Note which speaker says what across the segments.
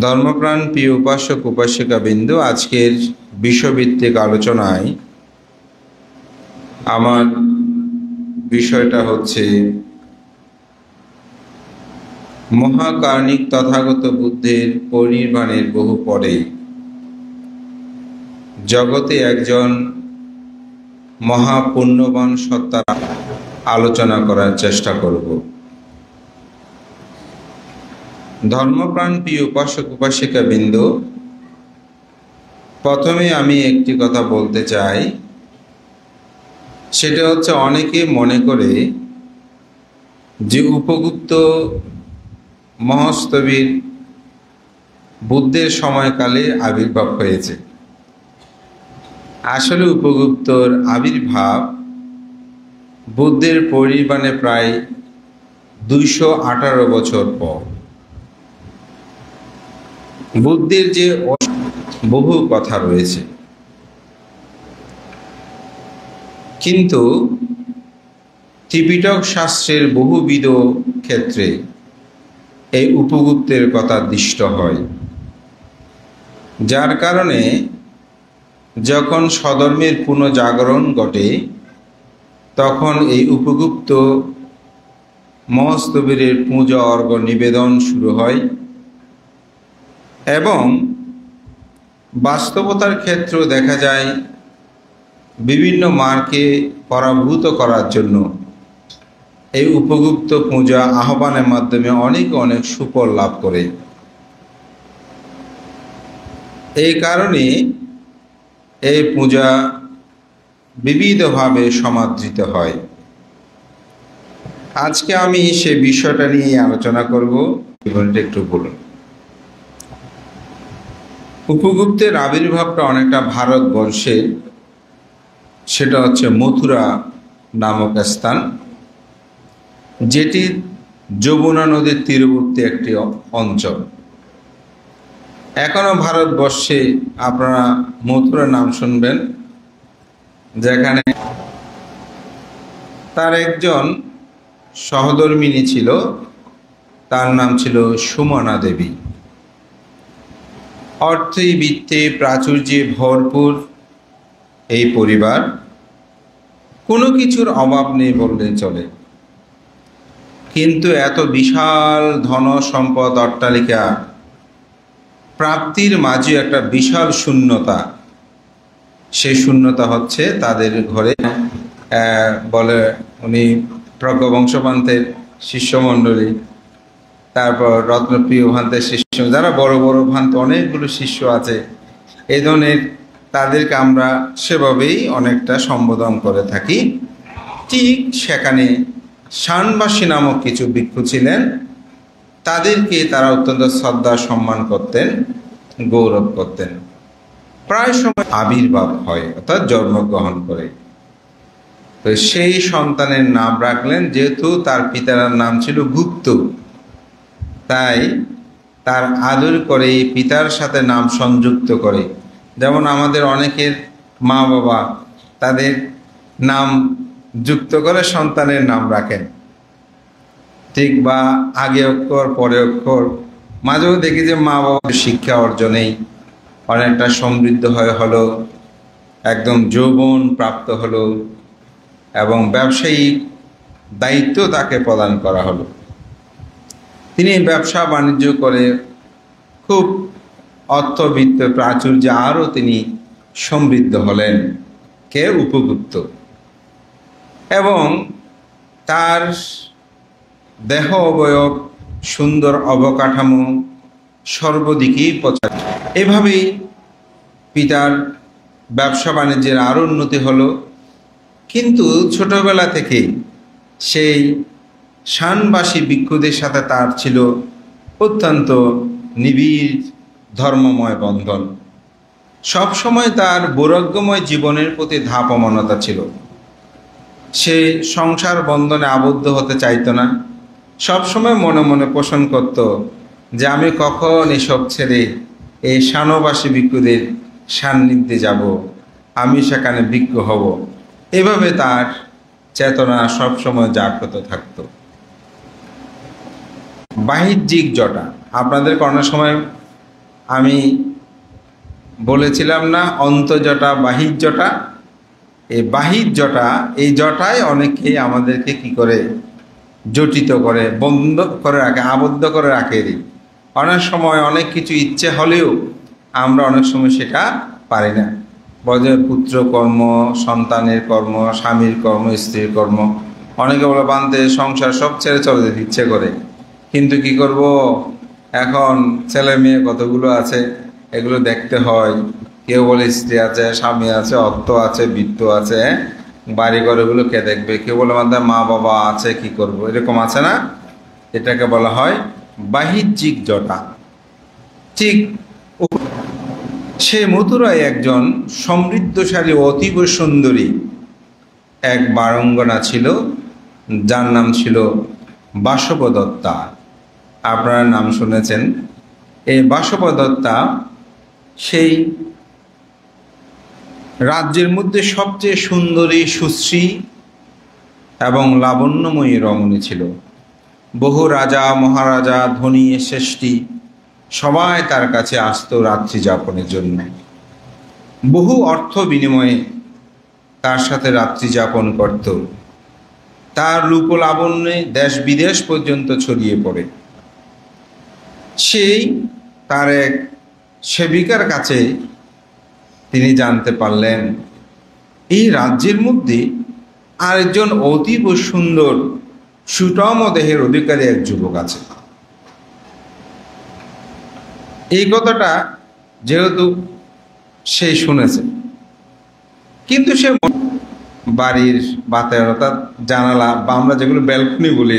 Speaker 1: ধর্মপ্রাণ প্রিয় উপাসক উপাসিকা বিন্দু, আজকের বিষয়ভিত্তিক আলোচনায় আমার বিষয়টা হচ্ছে মহাকারণিক তথাগত বুদ্ধের পরিনির্বাণের বহু পরে জগতে একজন মহাপুণ্যবান সত্তার আলোচনা করার চেষ্টা করব। ধর্মপ্রাণ প্রিয় উপাসক উপাসিকা বিন্দু, প্রথমে আমি একটি কথা বলতে চাই, সেটা হচ্ছে অনেকে মনে করে যে উপগুপ্ত মহাস্তবীর বুদ্ধের সময়কালে আবির্ভাব হয়েছে। আসলে উপগুপ্তর আবির্ভাব বুদ্ধের পরিনির্বাণে প্রায় 218 বছর পর। বুদ্ধের যে বহু কথা রয়েছে, কিন্তু ত্রিপিটক শাস্ত্রের বহুবিধ ক্ষেত্রে এই উপগুপ্তের কথা দৃষ্ট হয়, যার কারণে যখন স্বধর্মের পুনঃজাগরণ ঘটে তখন এই উপগুপ্ত মহাস্তবীরের পূজা অর্ঘ্য নিবেদন শুরু হয় এবং বাস্তবতার ক্ষেত্র দেখা যায় বিভিন্ন মারকে পরাভূত করার জন্য এই উপগুপ্ত পূজা আহ্বানের মাধ্যমে অনেক সুফল লাভ করে। এই কারণে এই পূজা বিবিধভাবে সমাদৃত হয়। আজকে আমি সে বিষয়টা নিয়ে আলোচনা করব। একটু বলুন। উপগুপ্তের আবির্ভাবটা অনেকটা ভারতবর্ষে, সেটা হচ্ছে মথুরা নামক স্থান, যেটি যমুনা নদীর তীরবর্তী একটি অঞ্চল। এখনো ভারতবর্ষে আপনারা মথুরা নাম শুনবেন, যেখানে তার একজন সহধর্মিণী ছিল, তার নাম ছিল সুমনা দেবী। অর্থে বিত্তে প্রাচুর্যে ভরপুর এই পরিবার, কোনো কিছুর অভাব নেই বললে চলে, কিন্তু এত বিশাল ধন সম্পদ অট্টালিকা প্রাপ্তির মাঝে একটা বিশাল শূন্যতা। সেই শূন্যতা হচ্ছে তাদের ঘরে বলে উনি প্রজ্ঞবংশপান্তের শিষ্যমণ্ডলী, তারপর রত্নপ্রিয় ভান্তের শিষ্য, যারা বড় বড় ভান্ত অনেকগুলো শিষ্য আছে, এই ধরনের তাদেরকে আমরা সেভাবেই অনেকটা সম্বোধন করে থাকি। ঠিক সেখানে শানবাসী নামক কিছু ভিক্ষু ছিলেন, তাদেরকে তারা অত্যন্ত শ্রদ্ধা সম্মান করতেন, গৌরব করতেন। প্রায় সময় আবির্ভাব হয়, অর্থাৎ জন্মগ্রহণ করে। তো সেই সন্তানের নাম রাখলেন, যেহেতু তার পিতার নাম ছিল গুপ্ত, তাই তার আদর করে পিতার সাথে নাম সংযুক্ত করে। যেমন আমাদের অনেকের মা বাবা তাদের নাম যুক্ত করে সন্তানের নাম রাখেন, ঠিক বা আগে অক্ষর পরে অক্ষর। মাঝেও দেখি যে মা বাবার শিক্ষা অর্জনেই অনেকটা সমৃদ্ধ হলো, একদম যৌবন প্রাপ্ত হলো এবং ব্যবসায়িক দায়িত্ব তাকে প্রদান করা হলো। তিনি ব্যবসা বাণিজ্য করে খুব অর্থবিত্ত প্রাচুর্যে আরও তিনি সমৃদ্ধ হলেন, কে উপগুপ্ত। এবং তার দেহ অবয়ব, সুন্দর অবকাঠামো সর্বদিকেই প্রচার। এভাবেই পিতার ব্যবসা বাণিজ্যের আরও উন্নতি হলো। কিন্তু ছোটবেলা থেকে সেই শানবাসী ভিক্ষুদের সাথে তার ছিল অত্যন্ত নিবিড় ধর্মময় বন্ধন। সবসময় তার বৈরাগ্যময় জীবনের প্রতি ধাপমানতা ছিল। সে সংসার বন্ধনে আবদ্ধ হতে চাইত না, সবসময় মনে মনে পোষণ করত যে আমি কখন এসব ছেড়ে এই শানবাসী ভিক্ষুদের সান্নিধ্যে যাব, আমি সেখানে ভিক্ষু হব। এভাবে তার চেতনা সবসময় জাগ্রত থাকত। বাহ্যিক জটা, আপনাদেরকে অনেক সময় আমি বলেছিলাম না অন্তর্জটা বাহির জটা, এই বাহির জটা, এই জটায় অনেকেই আমাদেরকে কি করে জটিত করে, বন্ধ করে রাখে, আবদ্ধ করে রাখে। অনেক সময় অনেক কিছু ইচ্ছে হলেও আমরা অনেক সময় সেটা পারি না। বলে পুত্র কর্ম, সন্তানের কর্ম, স্বামীর কর্ম, স্ত্রীর কর্ম, অনেকে বলে বান্ধে সংসার সব ছেড়ে চলে যেতে ইচ্ছে করে, কিন্তু কি করব, এখন ছেলে মেয়ে কতগুলো আছে এগুলো দেখতে হয়। কেউ বলে স্ত্রী আছে, স্বামী আছে, অর্থ আছে, বৃত্ত আছে, বাড়ি ঘরগুলো কে দেখবে। কেউ বলে আমাদের মা বাবা আছে, কি করব, এরকম আছে না। এটাকে বলা হয় বাহ্যিক জটা। ঠিক সে মথুরায় একজন সমৃদ্ধশালী অতীব সুন্দরী এক বারঙ্গনা ছিল, যার নাম ছিল বাসবদত্তা। আপনারা নাম শুনেছেন। এই বাসবদত্তা সেই রাজ্যের মধ্যে সবচেয়ে সুন্দরী, সুশ্রী এবং লাবণ্যময়ী রমণী ছিল। বহু রাজা মহারাজা, ধনী শ্রেষ্ঠী সবাই তার কাছে আসতো রাত্রি যাপনের জন্য। বহু অর্থ বিনিময়ে তার সাথে রাত্রি যাপন করত। তার রূপ লাবণ্যে দেশ বিদেশ পর্যন্ত ছড়িয়ে পড়ে। সেই তার এক সেবিকার কাছে তিনি জানতে পারলেন এই রাজ্যের মধ্যে আরেকজন অতীব সুন্দর সুটম দেহের অধিকারী এক যুবক আছে। এই কথাটা যেহেতু সে শুনেছে, কিন্তু সে বাড়ির বাতের অর্থাৎ জানালা বা আমরা যেগুলো ব্যালকনি বলি,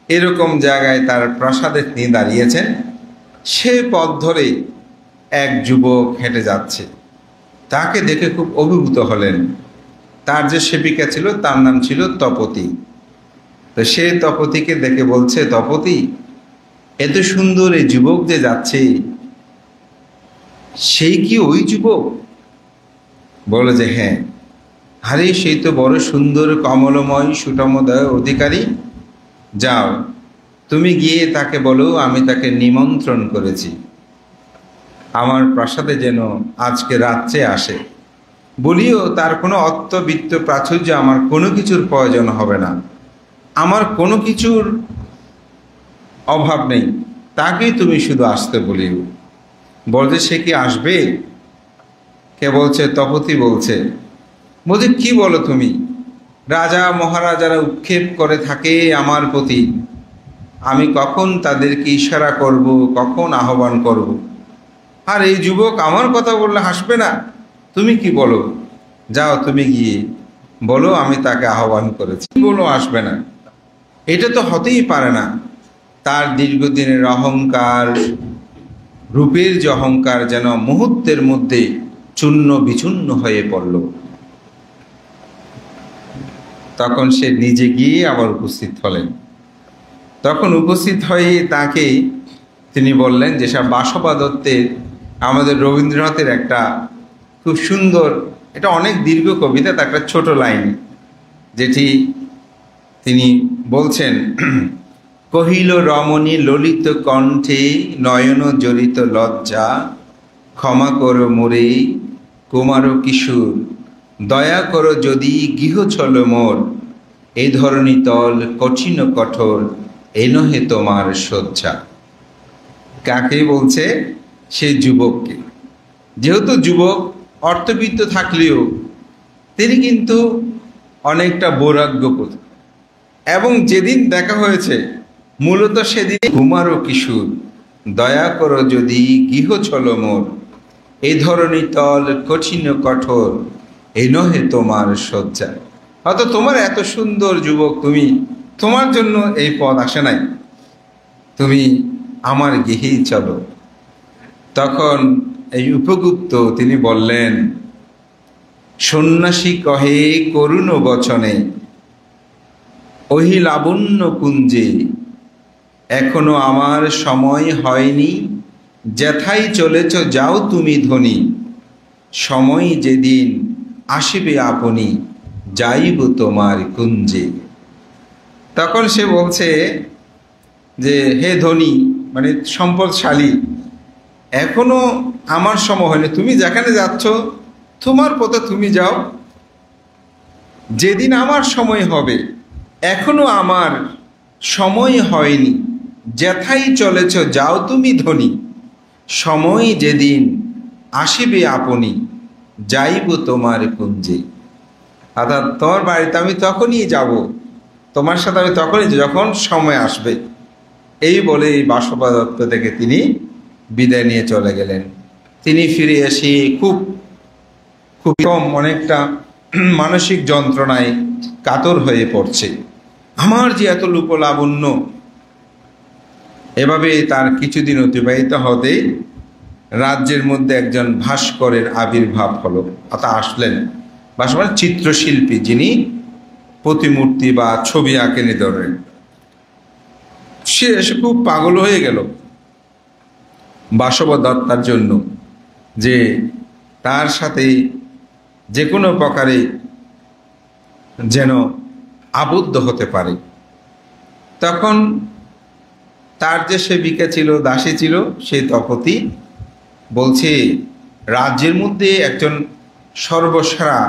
Speaker 1: এরকম জায়গায় তার প্রাসাদে তিনি দাঁড়িয়েছেন। সে পথ ধরে এক যুবক হেঁটে যাচ্ছে, তাকে দেখে খুব অভিভূত হলেন। তার যে সেবিকা ছিল তার নাম ছিল তপতী। তো সে তপতীকে দেখে বলছে, তপতী, এত সুন্দর এই যুবক যে যাচ্ছে, সেই কি ওই যুবক? বলে যে হ্যাঁ। আরে সেই তো বড় সুন্দর কমলময় সুটমদয় অধিকারী। যাও, তুমি গিয়ে তাকে বলো আমি তাকে নিমন্ত্রণ করেছি, আমার প্রাসাদে যেন আজকে রাত্রে আসে। বলিও তার কোনো অর্থবিত্ত প্রাচুর্য আমার কোনো কিছুর প্রয়োজন হবে না, আমার কোনো কিছুর অভাব নেই, তাকেই তুমি শুধু আসতে বলিও। বলছে সে কি আসবে? কে বলছে? তপতী বলছে। বলছে কি বলো তুমি? রাজা মহারাজারা উৎক্ষেপ করে থাকে আমার প্রতি, আমি কখন তাদেরকে ইশারা করব, কখন আহ্বান করব, আর এই যুবক আমার কথা বললে হাসবে না? তুমি কি বলো? যাও তুমি গিয়ে বলো আমি তাকে আহ্বান করেছি, বলো আসবে না। এটা তো হতেই পারে না। তার দীর্ঘদিনের অহংকার, রূপের যে অহংকার, যেন মুহূর্তের মধ্যে চূর্ণ বিচূর্ণ হয়ে পড়ল। তখন সে নিজে গিয়ে আবার উপস্থিত হলেন। তখন উপস্থিত হয়ে তাকে তিনি বললেন, যেসব বাসবা দত্তের, আমাদের রবীন্দ্রনাথের একটা খুব সুন্দর, এটা অনেক দীর্ঘ কবিতা, তার একটা ছোট লাইন যেটি তিনি বলছেন, কহিল রমণী ললিত কণ্ঠে নয়ন জড়িত লজ্জা, ক্ষমা করো মোরে কুমার কিশোর, দয়া করো যদি গৃহ ছল মোর, এই ধরনী তল কঠিন কঠোর, এ নহে তোমার শয্যা। কাকে বলছে? সে যুবককে। যেহেতু যুবক অর্থবিত্ত থাকলেও তিনি কিন্তু অনেকটা বৈরাগ্যবোধ, এবং যেদিন দেখা হয়েছে মূলত সেদিন কুমার কিশোর, দয়া করো যদি গৃহ ছল মোর, এই ধরনী তল কঠিন কঠোর, এই নহে তোমার শয্যা। হয়তো তোমার এত সুন্দর যুবক, তুমি, তোমার জন্য এই পথ আসে নাই, তুমি আমার গৃহেই চলো। তখন এই উপগুপ্ত তিনি বললেন, সন্ন্যাসী কহে করুণ বচনে, ওহি লাবণ্য কুঞ্জে, এখনো আমার সময় হয়নি, যেথায় চলেছ যাও তুমি ধনী, সময় যেদিন আসিবে আপনি, যাইব তোমার কুঞ্জে। তখন সে বলছে যে হে ধনী, মানে সম্পদশালী, এখনো আমার সময় হয়নি, তুমি যেখানে যাচ্ছ তোমার পথে তুমি যাও, যেদিন আমার সময় হবে, এখনো আমার সময় হয়নি, যেথাই চলেছ যাও তুমি ধনী, সময় যেদিন আসিবে আপনি, যাইব তোমার কুঞ্জে। অর্থাৎ তোমার বাড়িতে আমি তখনই যাব, তোমার সাথে আমি তখনই যখন সময় আসবে। এই বলে এই বাসবা দত্ত থেকে তিনি বিদায় নিয়ে চলে গেলেন। তিনি ফিরে এসে খুব কম অনেকটা মানসিক যন্ত্রণায় কাতর হয়ে পড়ছে। আমার যে এত রূপলাবণ্য, এভাবে তার কিছুদিন অতিবাহিত হতে রাজ্যের মধ্যে একজন ভাস্করের আবির্ভাব হলো। অর্থাৎ আসলেন ভাস্কর চিত্রশিল্পী, যিনি প্রতিমূর্তি বা ছবি আঁকেন ধরেন। সে এসে খুব পাগল হয়ে গেল বাসব দত্তার জন্য, যে তার সাথে যে কোনো প্রকারে যেন আবদ্ধ হতে পারে। তখন তার যে সেবিকা ছিল, দাসী ছিল, সেই তপতি বলছে, রাজ্যের মধ্যে একজন সর্বসেরা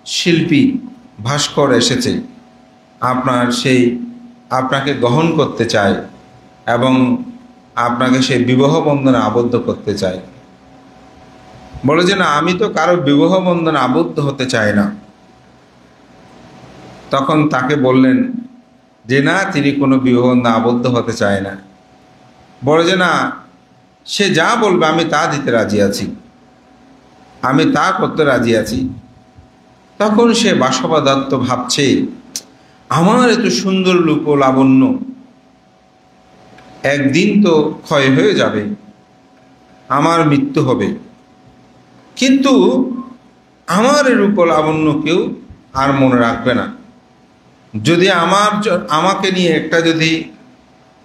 Speaker 1: শিল্পী ভাস্কর এসেছে, আপনাকে গ্রহণ করতে চায় এবং আপনাকে সেই বিবাহ বন্ধনে আবদ্ধ করতে চায়। বলে যে না, আমি তো কারো বিবাহ বন্ধনে আবদ্ধ হতে চাই না। তখন তাকে বললেন যে না, তিনি কোনো বিবাহ বন্ধনে আবদ্ধ হতে চায় না। বলে যে না, সে যা বলবে আমি তা দিতে রাজি আছি, আমি তা করতে রাজি আছি। তখন সে বাসবা দত্ত ভাবছে, আমার এত সুন্দর রূপ লাবণ্য একদিন তো ক্ষয় হয়ে যাবে, আমার মৃত্যু হবে, কিন্তু আমার রূপ লাবণ্য কেউ আর মনে রাখবে না। যদি আমাকে নিয়ে একটা যদি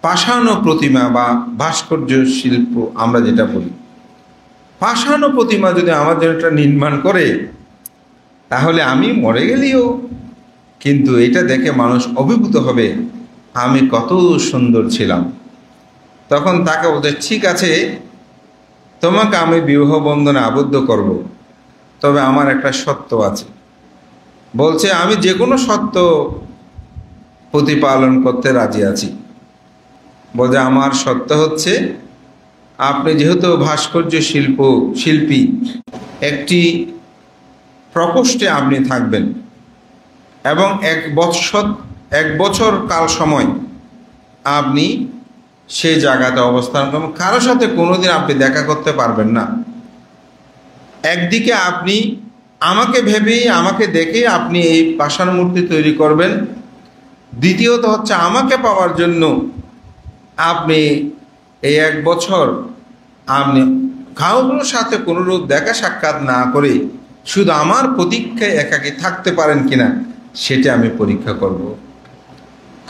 Speaker 1: পাষাণ প্রতিমা বা ভাস্কর্য শিল্প, আমরা যেটা বলি পাষাণ প্রতিমা, যদি আমার জন্য একটা নির্মাণ করে, তাহলে আমি মরে গেলেও কিন্তু এটা দেখে মানুষ অভিভূত হবে আমি কত সুন্দর ছিলাম। তখন তাকে বলতে, ঠিক আছে, তোমাকে আমি বিবাহ বন্ধনে আবদ্ধ করব, তবে আমার একটা শর্ত আছে। বলছে, আমি যে কোনো শর্ত প্রতিপালন করতে রাজি আছি। বলছে, আমার শর্ত হচ্ছে, আপনি যেহেতু ভাস্কর্য শিল্পী, একটি প্রকোষ্ঠে আপনি থাকবেন এবং এক বছর কাল সময় আপনি সেই জায়গাতে অবস্থান করবেন। কারোর সাথে কোনোদিন আপনি দেখা করতে পারবেন না। একদিকে আপনি আমাকে ভেবেই, আমাকে দেখেই আপনি এই পাষাণ মূর্তি তৈরি করবেন। দ্বিতীয়ত হচ্ছে, আমাকে পাওয়ার জন্য আপনি এই এক বছর আপনি কাউগুলোর সাথে কোনোরূপ দেখা সাক্ষাৎ না করে শুধু আমার প্রতীক্ষায় একাকী থাকতে পারেন কিনা সেটা আমি পরীক্ষা করব।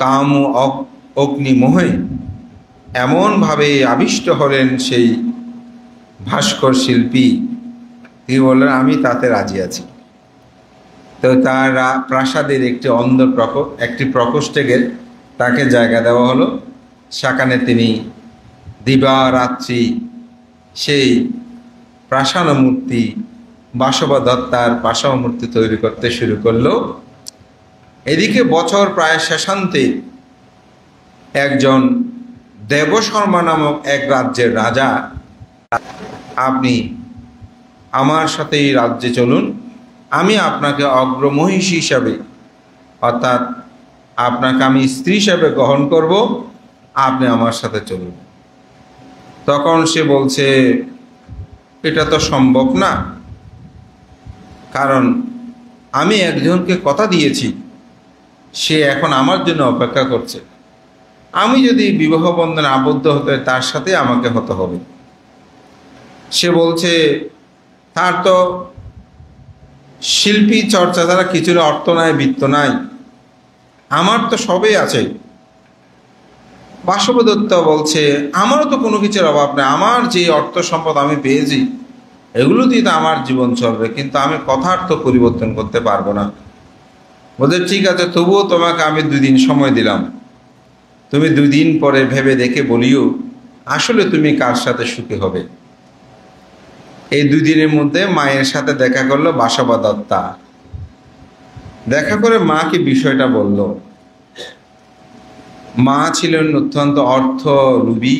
Speaker 1: কাম ও অগ্নিমোহে এমনভাবে আবিষ্ট হলেন সেই ভাস্কর শিল্পী, তিনি বললেন, আমি তাতে রাজি আছি। তো তার প্রাসাদের একটি প্রকোষ্ঠে তাকে জায়গা দেওয়া হলো। সেখানে তিনি দিবারাত্রি সেই পাষাণ মূর্তি, বাসবা দত্তার পাষাণ মূর্তি তৈরি করতে শুরু করলো। এদিকে বছর প্রায় শেষান্তে একজন দেবশর্মা নামক এক রাজ্যের রাজা, আপনি আমার সাথে এই রাজ্যে চলুন, আমি আপনাকে অগ্রমহিষী হিসাবে, অর্থাৎ আপনাকে আমি স্ত্রী হিসাবে গ্রহণ করব, আপনি আমার সাথে চলুন। তখন সে বলছে, এটা তো সম্ভব না, কারণ আমি একজনকে কথা দিয়েছি, সে এখন আমার জন্য অপেক্ষা করছে। আমি যদি বিবাহ বন্ধনে আবদ্ধ হতে, তার সাথে আমাকে হতে হবে। সে বলছে, তার তো শিল্পী চর্চা ছাড়া কিছুর অর্থ নাই, বৃত্ত নাই, আমার তো সবই আছে। বাসব দত্ত বলছে, আমারও তো কোনো কিছুর অভাব নেই, আমার যে অর্থ সম্পদ আমি পেয়েছি এগুলো দিয়ে তো আমার জীবন চলবে, কিন্তু আমি কথার তো পরিবর্তন করতে পারবো না। বলছে, ঠিক আছে, তবুও তোমাকে আমি 2 দিন সময় দিলাম, তুমি 2 দিন পরে ভেবে দেখে বলিও আসলে তুমি কার সাথে সুখী হবে। এই 2 দিনের মধ্যে মায়ের সাথে দেখা করলো বাসবা দত্তা। দেখা করে মাকে বিষয়টা বলল। মা ছিলেন অত্যন্ত অর্থলোভী।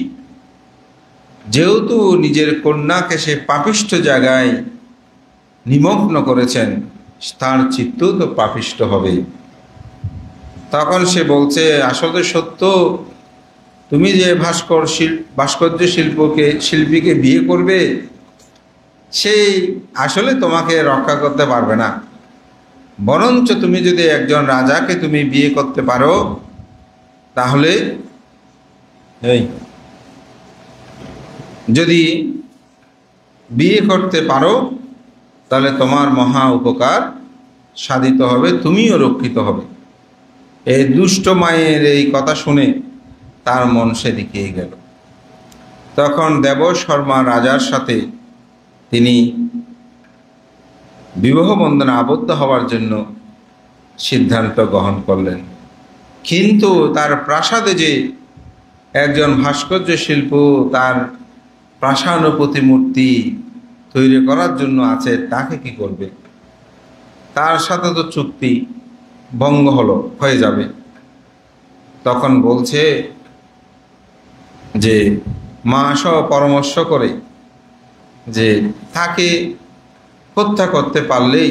Speaker 1: যেহেতু নিজের কন্যাকে সে পাপিষ্ঠ জায়গায় নিমগ্ন করেছেন, তার চিত্ত তো পাপিষ্ঠ হবে। তখন সে বলছে, আসলে সত্য, তুমি যে ভাস্কর্য শিল্পীকে বিয়ে করবে, সেই আসলে তোমাকে রক্ষা করতে পারবে না। বরঞ্চ তুমি যদি একজন রাজাকে তুমি বিয়ে করতে পারো, তাহলে যদি বিয়ে করতে পারো তাহলে তোমার মহা উপকার সাধিত হবে, তুমিও রক্ষিত হবে। এই দুষ্ট মায়ের এই কথা শুনে তার মন সেদিকেই গেল। তখন দেবশর্মা রাজার সাথে তিনি বিবাহ বন্ধনে আবদ্ধ হওয়ার জন্য সিদ্ধান্ত গ্রহণ করলেন। কিন্তু তার প্রাসাদে যে একজন ভাস্কর্য শিল্প তার প্রাসাদ প্রতিমূর্তি তৈরি করার জন্য আছে, তাকে কি করবে? তার সাথে তো চুক্তি ভঙ্গ হয়ে যাবে। তখন বলছে যে মা সহ পরামর্শ করে যে তাকে হত্যা করতে পারলেই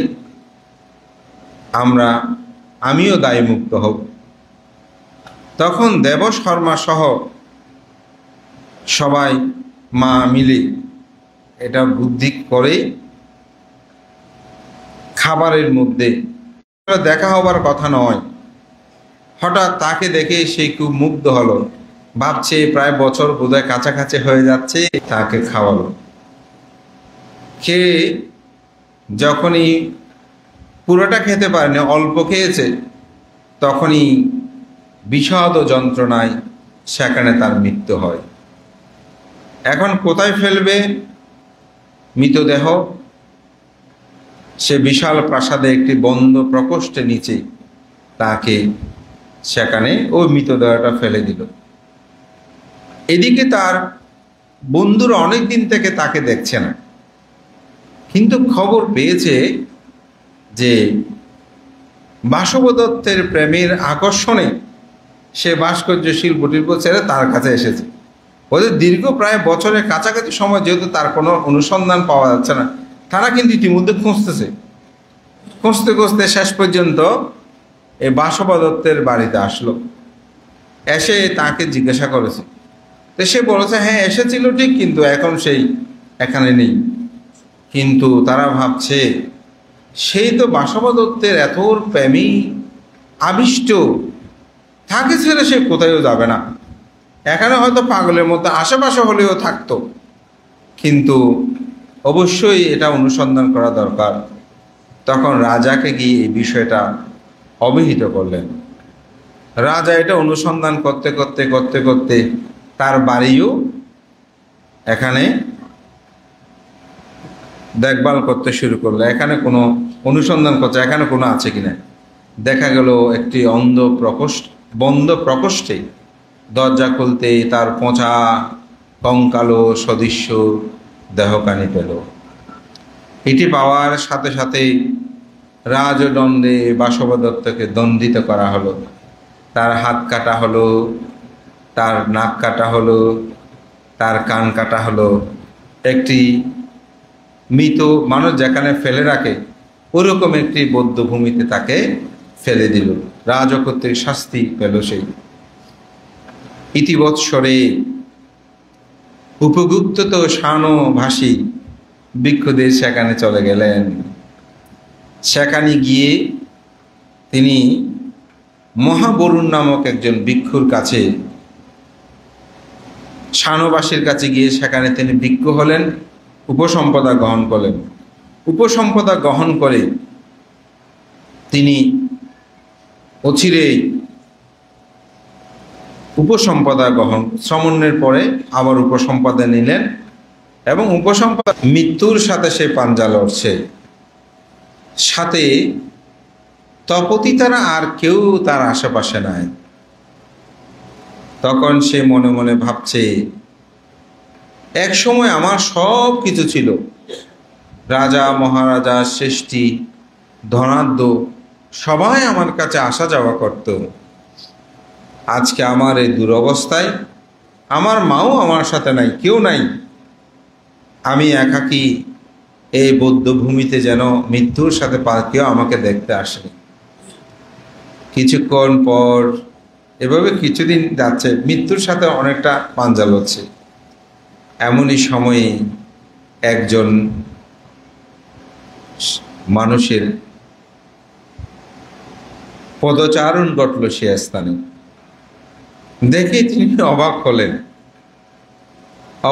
Speaker 1: আমিও দায়মুক্ত হব। তখন দেবশর্মা সহ সবাই মা মিলে এটা বুদ্ধি করে খাবারের মধ্যে দেখা হবার কথা নয়, হঠাৎ তাকে দেখে সে খুব মুগ্ধ হলো, ভাবছে প্রায় বছর বোধহয় কাছাকাছি হয়ে যাচ্ছে। তাকে খাওয়ালো। খেয়ে যখনই পুরোটা খেতে পারেনি, অল্প খেয়েছে, তখনই বিষাদ ও যন্ত্রণায় সেখানে তার মৃত্যু হয়। এখন কোথায় ফেলবে মৃতদেহ? সে বিশাল প্রাসাদে একটি বন্ধ প্রকোষ্ঠের নিচে তাকে সেখানে ওই মৃতদেহটা ফেলে দিল। এদিকে তার বন্ধুরা অনেক দিন থেকে তাকে দেখছে না, কিন্তু খবর পেয়েছে যে বাসব দত্তের প্রেমের আকর্ষণে সে ভাস্কর্য শিল্প ছেড়ে তার কাছে এসেছে। ওদের দীর্ঘ প্রায় বছরের কাছাকাছি সময়, যেহেতু তার কোনো অনুসন্ধান পাওয়া যাচ্ছে না, তারা কিন্তু ইতিমধ্যে খুঁজতে খুঁজতে শেষ পর্যন্ত এই বাসব দত্তের বাড়িতে আসলো। এসে তাকে জিজ্ঞাসা করেছে, তো সে বলেছে হ্যাঁ এসেছিল ঠিক, কিন্তু এখন সেই এখানে নেই। কিন্তু তারা ভাবছে সেই তো বাসব দত্তের এত প্রেমী আবিষ্ট, তাকে ছেড়ে সে কোথায়ও যাবে না। এখানে হয়তো পাগলের মতো আশেপাশে হলেও থাকতো, কিন্তু অবশ্যই এটা অনুসন্ধান করা দরকার। তখন রাজাকে গিয়ে এই বিষয়টা অবহিত করলেন। রাজা এটা অনুসন্ধান করতে করতে তার বাড়িও এখানে দেখভাল করতে শুরু করলো। এখানে কোনো অনুসন্ধান করছে, এখানে কোনো আছে কিনা। দেখা গেল একটি বন্ধ প্রকোষ্ঠে দরজা খুলতে তার পচা কঙ্কালো সদৃশ্য দেহকানি পেল। এটি পাওয়ার সাথে সাথে রাজদণ্ডে বাসব দত্তকে দণ্ডিত করা হলো। তার হাত কাটা হলো, তার নাক কাটা হলো, তার কান কাটা হলো। একটি মৃত মানুষ যেখানে ফেলে রাখে ওরকম একটি বদ্ধভূমিতে তাকে ফেলে দিল। রাজকর্তৃক শাস্তি পেল সেই। ইতিবৎসরে উপগুপ্ত তো শানভাষী ভিক্ষুদের সেখানে চলে গেলেন। সেখানে গিয়ে তিনি মহাবরুণ নামক একজন ভিক্ষুর কাছে, শানবাসীর কাছে গিয়ে সেখানে তিনি ভিক্ষু হলেন, উপসম্পদা গ্রহণ করলেন। উপসম্পদা গ্রহণ করে তিনি অচিরেই উপসম্পদা গ্রহণ শ্রমণের পরে আবার উপসম্পদা নিলেন এবং উপসম্পদা মৃত্যুর সাথে সে পাঞ্জা লড়ছে। সাথে তপতিতারা আর কেউ তার আশেপাশে নাই। তখন সে মনে মনে ভাবছে এক সময় আমার সব কিছু ছিল, রাজা মহারাজা শ্রেষ্ঠী ধনাঢ্য সবাই আমার কাছে আসা যাওয়া করত। আজকে আমার এই দুরবস্থায়, আমার মাও আমার সাথে নাই, কেউ নাই, আমি একাকী এই বৌদ্ধভূমিতে, যেন মৃত্যুর সাথে কেউ আমাকে দেখতে আসে। কিছুক্ষণ পর এভাবে কিছুদিন যাচ্ছে, মৃত্যুর সাথে অনেকটা পাঞ্জা লড়ছে। এমনই সময়ে একজন মানুষের পদচারণ ঘটল সে স্থানে। দেখে তিনি অবাক হলেন,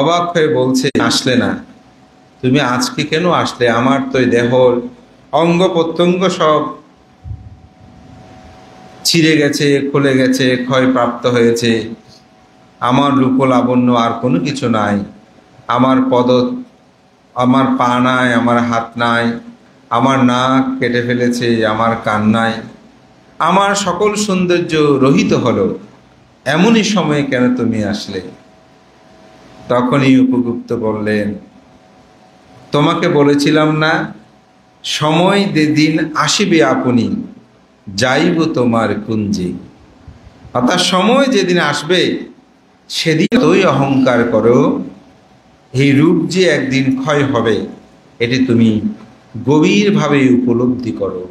Speaker 1: অবাক হয়ে বলছে, আসলে না, তুমি আজকে কেন আসলে? আমার তো দেহ অঙ্গ প্রত্যঙ্গ সব ছিঁড়ে গেছে, খুলে গেছে, ক্ষয়প্রাপ্ত হয়েছে, আমার রূপ লাবণ্য আর কোনো কিছু নাই, আমার আমার পা নাই, আমার হাত নাই, আমার নাক কেটে ফেলেছে, আমার কান নাই, আমার সকল সৌন্দর্য রহিত হলো, এমনই সময়ে কেন তুমি আসলে? তখনই উপগুপ্ত বললেন, তোমাকে বলেছিলাম না, সময় দিন আসিবে আপনি, যাইব তোমার কুঞ্জে। অর্থাৎ সময় যেদিন আসবে সেদিন তুই অহংকার করো, এই রূপ যে একদিন ক্ষয় হবে এটি তুমি গভীরভাবে উপলব্ধি করো।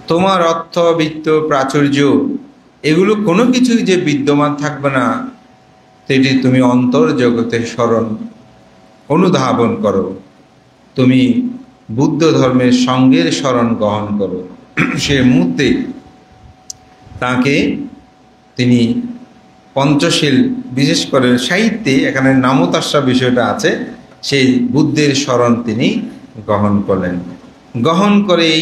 Speaker 1: তোমার অর্থ বিত্ত প্রাচুর্য এগুলো কোনো কিছুই যে বিদ্যমান থাকবে না, সেটি তুমি অন্তর জগতের স্মরণ অনুধাবন করো। তুমি বুদ্ধ ধর্মের সঙ্গের স্মরণ গ্রহণ করো। সে মুহূর্তে তাকে তিনি পঞ্চশীল, বিশেষ করে সাহিত্যে এখানে নামতাস্যা বিষয়টা আছে, সেই বুদ্ধের স্মরণ তিনি গ্রহণ করলেন। গ্রহণ করেই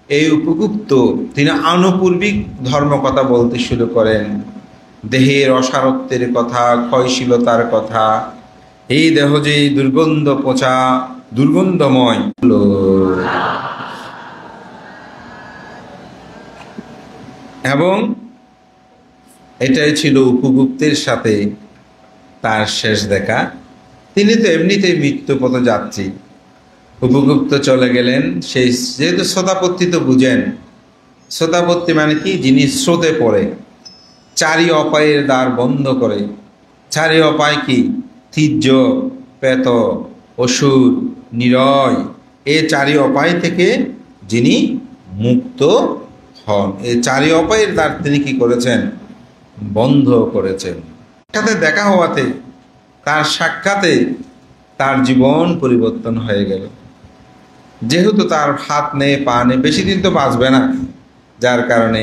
Speaker 1: এই উপগুপ্ত তিনি আনুপূর্বিক ধর্ম কথা বলতে শুরু করেন। দেহের অসারত্বের কথা, ক্ষয়শীলতার কথা, এই দেহ যে দুর্গন্ধ পচা দুর্গন্ধময়, এবং এটাই ছিল উপগুপ্তের সাথে তার শেষ দেখা। তিনি তো এমনিতেই মৃত্যু পথে যাচ্ছি। উপগুপ্ত চলে গেলেন। সেই যেহেতু শ্রোতাপত্তি তো বুঝেন, শ্রোতাপত্তি মানে কি, যিনি স্রোতে পড়ে, চারি অপায়ের দ্বার বন্ধ করে। চারি অপায় কি? তীর্য, প্রেত, অসুর, নিরয়, এই চারি অপায় থেকে যিনি মুক্ত হন, এই চারি অপায়ের দ্বার তিনি কি করেছেন? বন্ধ করেছেন। সাথে দেখা হওয়াতে, তার সাক্ষাতে তার জীবন পরিবর্তন হয়ে গেল। যেহেতু তার হাত নেই, পা নেই, বেশি দিন তো বাঁচবে না, যার কারণে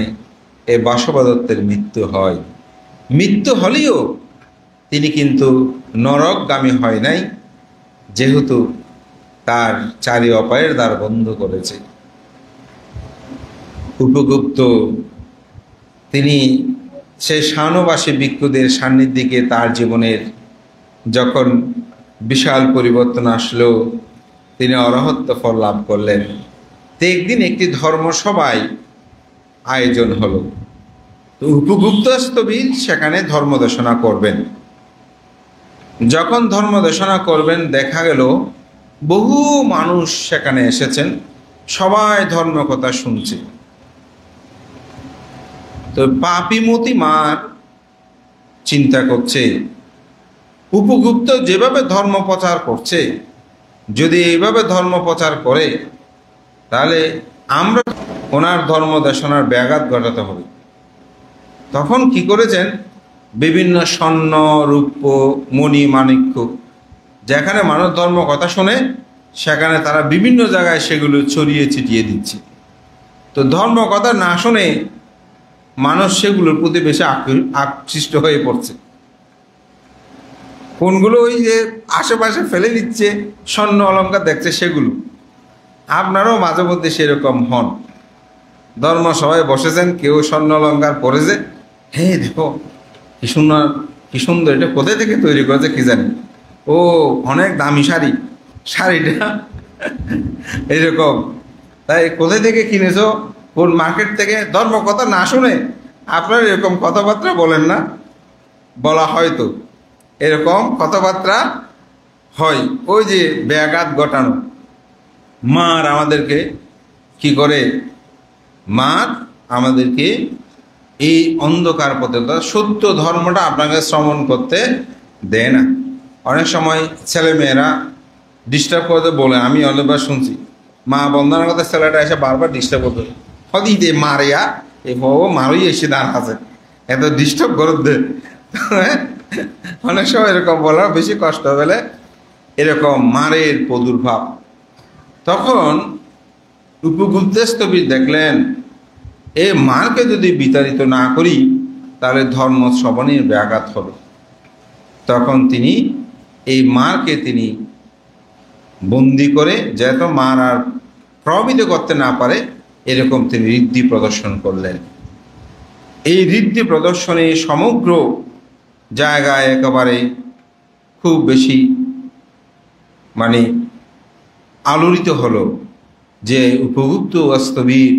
Speaker 1: এই বাসবদত্তের মৃত্যু হয়। মৃত্যু হলেও তিনি কিন্তু নরকগামী হয় নাই, যেহেতু তার চারি অপায়ের দ্বার বন্ধ করেছে। উপগুপ্ত তিনি সেই শানবাসী ভিক্ষুদের সান্নিধ্যে তার জীবনের যখন বিশাল পরিবর্তন আসলো, তিনি অরহত্য ফল লাভ করলেন। তো একদিন একটি ধর্মসভায় আয়োজন হলো। তো উপগুপ্ত স্থবির সেখানে ধর্মদেশনা করবেন। যখন ধর্মদেশনা করবেন, দেখা গেল বহু মানুষ সেখানে এসেছেন, সবাই ধর্ম কথা শুনছে। তো পাপিমতি মার চিন্তা করছে, উপগুপ্ত যেভাবে ধর্ম প্রচার করছে, যদি এইভাবে ধর্ম প্রচার করে তাহলে আমরা ওনার ধর্ম দেশনার ব্যাঘাত ঘটাতে হবে। তখন কি করেছেন? বিভিন্ন স্বর্ণ, রূপ্য, মণি, মাণিক্য, যেখানে মানুষ ধর্ম কথা শোনে সেখানে তারা বিভিন্ন জায়গায় সেগুলো ছড়িয়ে ছিটিয়ে দিচ্ছে। তো ধর্ম কথা না শুনে মানুষ সেগুলোর প্রতি বেশি আকৃষ্ট হয়ে পড়ছে। কোনগুলো ওই যে আশেপাশে ফেলে দিচ্ছে, স্বর্ণ অলঙ্কার দেখছে, সেগুলো। আপনারাও মাঝে মধ্যে সেরকম হন। ধর্ম সবাই বসেছেন, কেউ স্বর্ণ অলঙ্কার পরেছে, হে দেখো কি সুন্দর, কি সুন্দর, এটা কোথায় থেকে তৈরি করেছে কি জানি, ও অনেক দামি শাড়ি, শাড়িটা এইরকম, তাই কোথায় থেকে কিনেছো, কোন মার্কেট থেকে। ধর্ম কথা না শুনে আপনারা এরকম কথাবার্তা বলেন না, বলা হয়তো। এরকম কথাবার্তা হয়। ওই যে ব্যাঘাত ঘটানো, মার আমাদেরকে কি করে, মার আমাদেরকে এই অন্ধকার পথে, সত্য ধর্মটা আপনাকে শ্রবণ করতে দেয় না। অনেক সময় ছেলে মেয়েরা ডিস্টার্ব করতে বলে, আমি অনেকবার শুনছি, মা বন্দনার কথা ছেলেটা এসে বারবার ডিস্টার্ব করতে, হদি দে মারিয়া এই মারই এসে দাঁড় আছে, এত ডিস্টার্ব করে দে। অনেক সময় এরকম বলার বেশি কষ্ট পেলে এরকম মারের প্রাদুর্ভাব। তখন উপগুপ্তস্থবির দেখলেন এই মারকে যদি বিতাড়িত না করি তাহলে ধর্ম শ্রবণের ব্যাঘাত হবে। তখন তিনি এই মারকে তিনি বন্দি করে, যেহেতু মার আর প্রভাবিত করতে না পারে এরকম তিনি ঋদ্ধি প্রদর্শন করলেন। এই ঋদ্ধি প্রদর্শনে সমগ্র জায়গায় একেবারে খুব বেশি মানে আলোড়িত হলো যে উপগুপ্ত স্থবির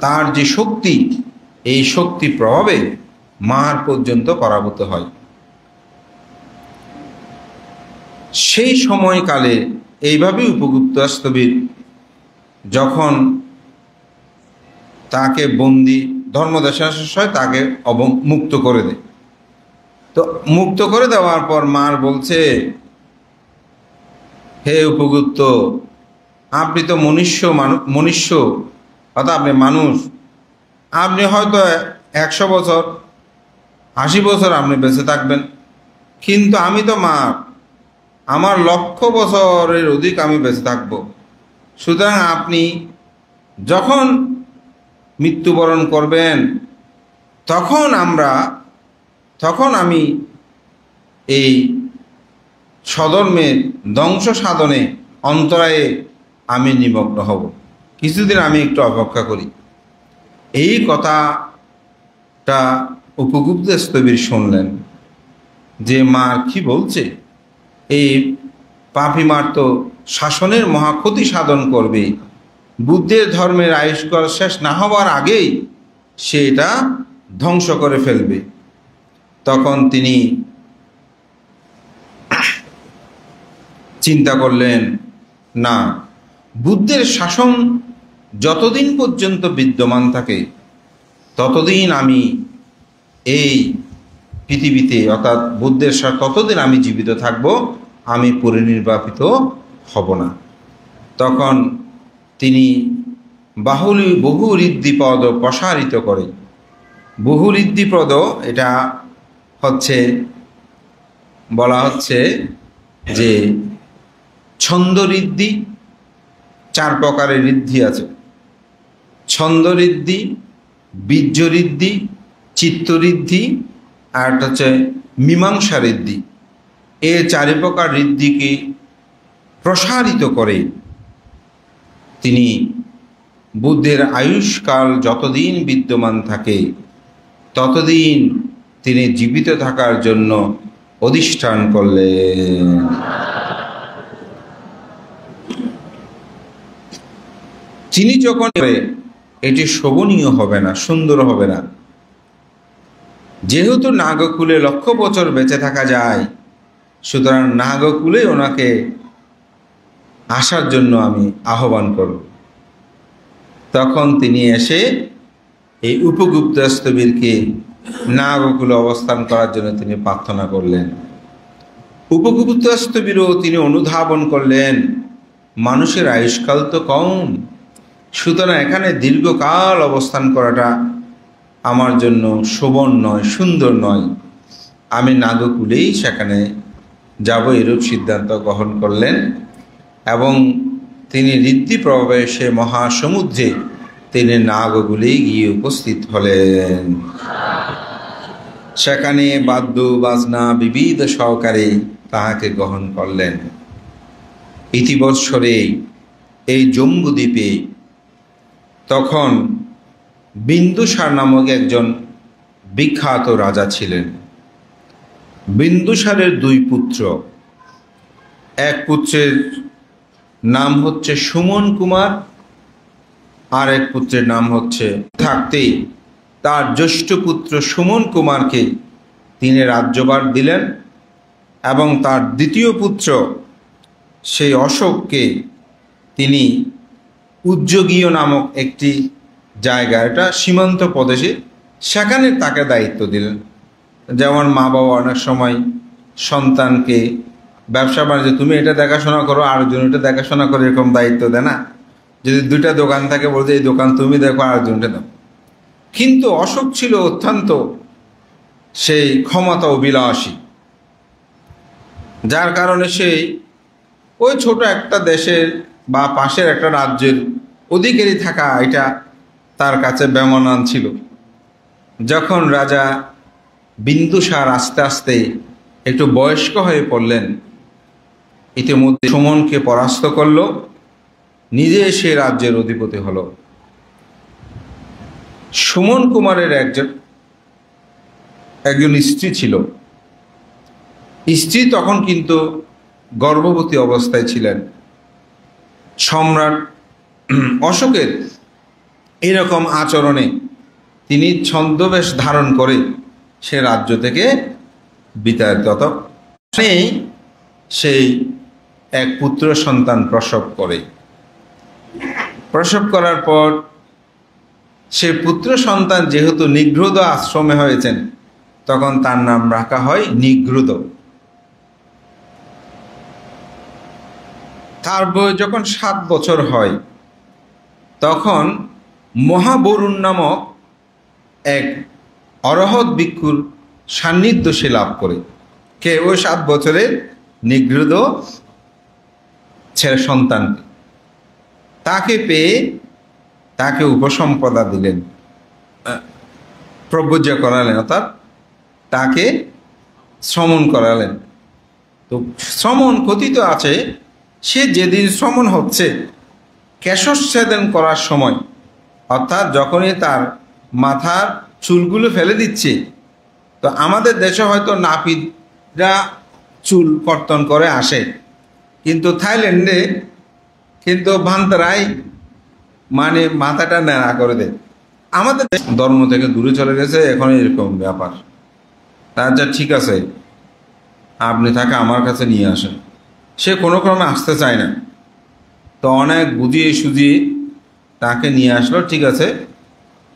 Speaker 1: তার যে শক্তি, এই শক্তি প্রভাবে মার পর্যন্ত পরাভূত হয়। সেই সময়কালে এইভাবে উপগুপ্ত স্থবির যখন তাকে বন্দি ধর্মদেশাশয় হয় তাকে মুক্ত করে দেয়। তো মুক্ত করে দেওয়ার পর মার বলছে, হে উপগুপ্ত, আপনি তো মনুষ্য অর্থাৎ আপনি মানুষ, আপনি হয়তো 100 বছর 80 বছর আপনি বেঁচে থাকবেন, কিন্তু আমি তো মার, আমার 1,00,000 বছরের অধিক আমি বেঁচে থাকব। সুতরাং আপনি যখন মৃত্যুবরণ করবেন তখন আমি এই স্বধর্মের ধ্বংস সাধনে অন্তরায়ে আমি নিমগ্ন হব, কিছুদিন আমি একটু অপেক্ষা করি। এই কথাটা উপগুপ্ত স্থবির শুনলেন যে মার কি বলছে, এই পাপী মার তো শাসনের মহাক্ষতি সাধন করবে, বুদ্ধের ধর্মের আয়ুষ্কাল শেষ না হওয়ার আগেই সে এটা ধ্বংস করে ফেলবে। তখন তিনি চিন্তা করলেন, না, বুদ্ধের শাসন যতদিন পর্যন্ত বিদ্যমান থাকে ততদিন আমি এই পৃথিবীতে, অর্থাৎ বুদ্ধের ততদিন আমি জীবিত থাকব, আমি পরিনির্বাপিত হব না। তখন তিনি বহু ঋদ্ধিপদ প্রসারিত করে। বহু ঋদ্ধিপদ এটা হচ্ছে বলা হচ্ছে যে ছন্দ ঋদ্ধি, 4 প্রকারের ঋদ্ধি আছে। ছন্দ ঋদ্ধি, বীর্য ঋদ্ধি, চিত্ত ঋদ্ধি, আর একটা হচ্ছে মীমাংসা ঋদ্ধি। এই 4 প্রকার ঋদ্ধিকে প্রসারিত করে তিনি বুদ্ধের আয়ুষ্কাল যতদিন বিদ্যমান থাকে ততদিন তিনি জীবিত থাকার জন্য অধিষ্ঠান করলেন। তিনি যখন এটি শোভনীয় হবে না, সুন্দর হবে না, যেহেতু নাগকুলে 1,00,000 বছর বেঁচে থাকা যায়, সুতরাং নাগকুলে ওনাকে আসার জন্য আমি আহ্বান করব। তখন তিনি এসে এই উপগুপ্ত স্থবিরকে নাগকুলে অবস্থান করার জন্য তিনি প্রার্থনা করলেন। উপগুপ্ত স্থবিরও তিনি অনুধাবন করলেন মানুষের আয়ুষ্কাল তো কম, সুতরাং এখানে দীর্ঘকাল অবস্থান করাটা আমার জন্য শোভন নয়, সুন্দর নয়, আমি নাগকুলেই সেখানে যাব, এরূপ সিদ্ধান্ত গ্রহণ করলেন। এবং তিনি ঋদ্ধি প্রভাবে সে মহাসমুদ্রে তিনি নাগকুলেই গিয়ে উপস্থিত হলেন। সেখানে বাদ্য বাজনা বিবিধ সহকারে তাহাকে গ্রহণ করলেন। ইতিবৎসরে এই জম্বুদ্বীপে তখন বিন্দুসার নামক একজন বিখ্যাত রাজা ছিলেন। বিন্দুসারের 2 পুত্র, এক পুত্রের নাম হচ্ছে সুমন কুমার, আর এক পুত্রের নাম হচ্ছে থাকতেই তার জ্যেষ্ঠ পুত্র সুমন কুমারকে তিনি রাজ্যভার দিলেন এবং তার দ্বিতীয় পুত্র সেই অশোককে তিনি উজ্জগীয় নামক একটি জায়গা, এটা সীমান্ত প্রদেশে, সেখানে তাকে দায়িত্ব দিলেন। যেমন মা বাবা অনেক সময় সন্তানকে ব্যবসা বাণিজ্য, তুমি এটা দেখাশোনা করো, আরেকজন এটা দেখাশোনা করো, এরকম দায়িত্ব দেয় না? যদি দুইটা দোকান থাকে বলতে এই দোকান তুমি দেখো, আরেকজনটা দাও। কিন্তু অশোক ছিল অত্যন্ত সেই ক্ষমতা অভিলাষী, যার কারণে সেই ওই ছোট একটা দেশের বা পাশের একটা রাজ্যের অধিকারী থাকা এটা তার কাছে বেমানান ছিল। যখন রাজা বিন্দুসার আস্তে আস্তে একটু বয়স্ক হয়ে পড়লেন, ইতিমধ্যে সুমনকে পরাস্ত করল, নিজে সে রাজ্যের অধিপতি হল। সুমন কুমারের একজন স্ত্রী ছিল। স্ত্রী তখন কিন্তু গর্ভবতী অবস্থায় ছিলেন। সম্রাট অশোকের এরকম আচরণে তিনি ছদ্মবেশ ধারণ করে সে রাজ্য থেকে বিতাড়িত। সেই এক পুত্র সন্তান প্রসব করে। প্রসব করার পর সে পুত্র সন্তান যেহেতু নিগৃহীত আশ্রমে হয়েছেন, তখন তার নাম রাখা হয় নিগৃহীত। তার বয়স যখন 7 বছর হয়, তখন মহাবরুণ নামক এক অরহৎ ভিক্ষুর সান্নিধ্য সে লাভ করে। কে? ওই 7 বছরের নিগৃহীত ছেলে সন্তান। তাকে পেয়ে তাকে উপসম্পদা দিলেন, প্রব্রজ্য করালেন, অর্থাৎ তাকে শ্রমণ করালেন। তো শ্রমণ কথিত আছে, সে যেদিন শ্রমণ হচ্ছে কেশচ্ছেদন করার সময়, অর্থাৎ যখনই তার মাথার চুলগুলো ফেলে দিচ্ছে, তো আমাদের দেশে হয়তো নাপিতরা চুল কর্তন করে আসে, কিন্তু থাইল্যান্ডে কিন্তু ভান্তরাই মানে মাথাটা ন্যাড়া করে দেয়। আমাদের ধর্ম থেকে দূরে চলে গেছে, এখন এরকম ব্যাপার। আচ্ছা ঠিক আছে, আপনি তাকে আমার কাছে নিয়ে আসেন। সে কোনো ক্রমে আসতে চায় না, তো অনেক বুঝিয়ে সুঝিয়ে তাকে নিয়ে আসলো। ঠিক আছে,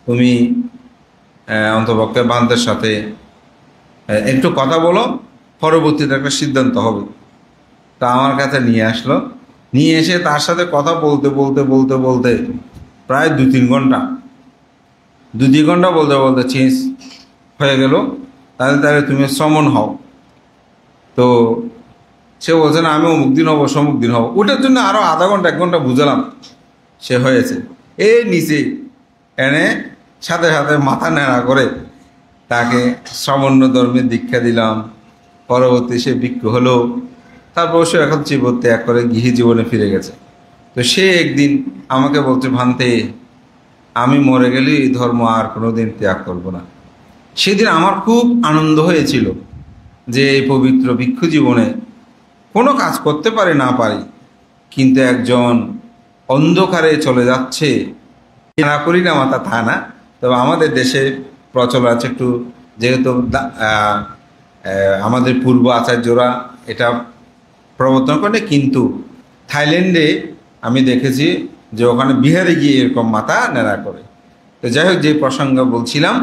Speaker 1: তুমি অন্তপক্ষে বান্তের সাথে একটু কথা বলো, পরবর্তীতে একটা সিদ্ধান্ত হবে। তা আমার কাছে নিয়ে আসলো। নিয়ে এসে তার সাথে কথা বলতে বলতে বলতে বলতে প্রায় 2-3 ঘন্টা, 2-3 ঘন্টা বলতে বলতে চেঞ্জ হয়ে গেল। তাহলে তুমি শ্রমণ হও। তো সে বলছে না, আমি অমুক দিন হবো, সমুক দিন হবো। ওটার জন্য আরও আধা ঘন্টা 1 ঘন্টা বুঝলাম সে হয়েছে। এই নিচে এনে সাথে সাথে মাথা নেড়া করে তাকে শ্রমণ্য ধর্মের দীক্ষা দিলাম। পরবর্তী সে ভিক্ষু হলো। তারপর সে এখন জীবন ত্যাগ করে গৃহী জীবনে ফিরে গেছে। তো সে একদিন আমাকে বলছে, ভান্তে, আমি মরে গেলে এই ধর্ম আর কোনোদিন ত্যাগ করব না। সেদিন আমার খুব আনন্দ হয়েছিল যে এই পবিত্র ভিক্ষু জীবনে কোনো কাজ করতে পারি না পারি, কিন্তু একজন অন্ধকারে চলে যাচ্ছে, না করি না মাথা তা না। তবে আমাদের দেশে প্রচলন আছে একটু, যেহেতু আমাদের পূর্ব আচার্যরা এটা প্রবর্তন করে, কিন্তু থাইল্যান্ডে আমি দেখেছি যে ওখানে বিহারে গিয়ে এরকম মাথা নেড়া করে। তো যাই হোক, যে প্রসঙ্গ বলছিলাম,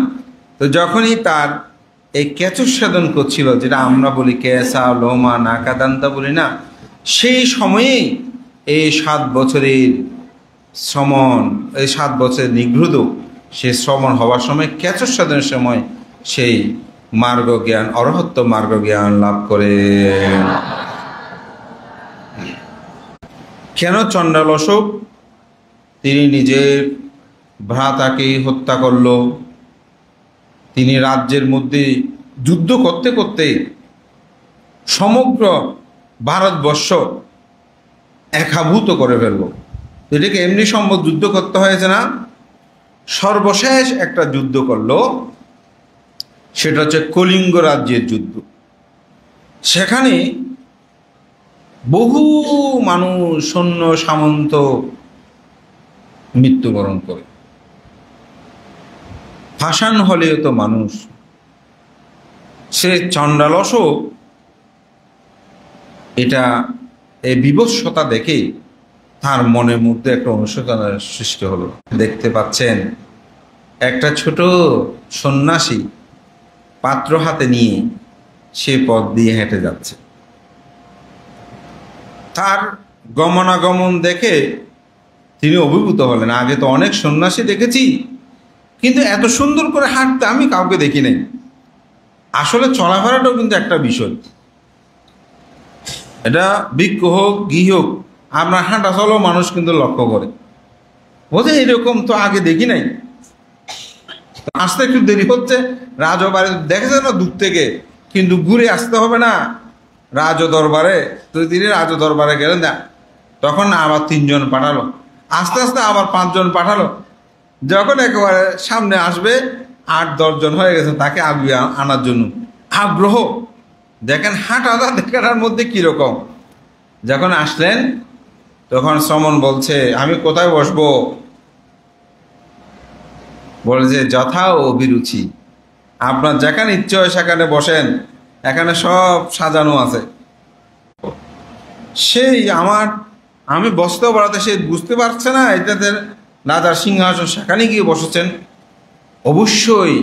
Speaker 1: তো যখনই তার এই কেচচ্ছেদন করছিল, যেটা আমরা বলি কেসা লোমা নাকাদান্তা বলি না, সেই সময়েই এই 7 বছরের শ্রমণ, এই 7 বছরের নিগৃহীত, সে শ্রমণ হওয়ার সময় কেচচ্ছেদনের সময় সেই মার্গ জ্ঞান, অরহত্ব মার্গ জ্ঞান লাভ করে। কেন চণ্ডাল অশোক তিনি নিজের ভ্রাতাকে হত্যা করল? তিনি রাজ্যের মধ্যে যুদ্ধ করতে করতে সমগ্র ভারতবর্ষ একাভূত করে ফেলল। এটাকে এমনি সম্ভব যুদ্ধ করতে হয়েছে না, সর্বশেষ একটা যুদ্ধ করলো, সেটা হচ্ছে কলিঙ্গ রাজ্যের যুদ্ধ। সেখানে বহু মানুষ, সৈন্য সামন্ত মৃত্যুবরণ করে। ভাসান হলেও তো মানুষ। সে চণ্ডাল অশোক এটা এই বিভৎসতা দেখে তার মনের মধ্যে একটা অনুশোচনার সৃষ্টি হলো। দেখতে পাচ্ছেন একটা ছোট সন্ন্যাসী পাত্র হাতে নিয়ে সে পথ দিয়ে হেঁটে যাচ্ছে। তার গমনাগমন দেখে তিনি অভিভূত হলেন। আগে তো অনেক সন্ন্যাসী দেখেছি, কিন্তু এত সুন্দর করে হাঁটতে আমি কাউকে দেখি নাই। আসলে চলাফেরাটাও কিন্তু একটা বিষয়। এটা ভিক্ষু হোক গৃহী হোক, আপনার হাঁটা চলাও মানুষ কিন্তু লক্ষ্য করে, বোঝে এরকম তো আগে দেখি নাই। আসতে একটু দেরি হচ্ছে, রাজবাড়ি দেখেছে না দূর থেকে, কিন্তু ঘুরে আসতে হবে না রাজ দরবারে। তো তিনি রাজ দরবারে গেলেন না, তখন আবার 3 জন পাঠালো, আস্তে আস্তে আবার 5 জন পাঠালো। যখন একেবারে সামনে আসবে 8-10 জন হয়ে গেছে তাকে আগিয়ে আনার জন্য। আগ্রহ দেখেন, হাঁটাটা দেখার মধ্যে কিরকম। যখন আসলেন তখন শ্রমণ বলছে, আমি কোথায় বসবো? বলে যে যথা অভিরুচি, আপনার যেখানে ইচ্ছে হয় সেখানে বসেন, এখানে সব সাজানো আছে। সেই আমি বসতেও পারাতে সে বুঝতে পারছে না এটাতে রাজার সিংহাসন, সেখানে গিয়ে বসেছেন। অবশ্যই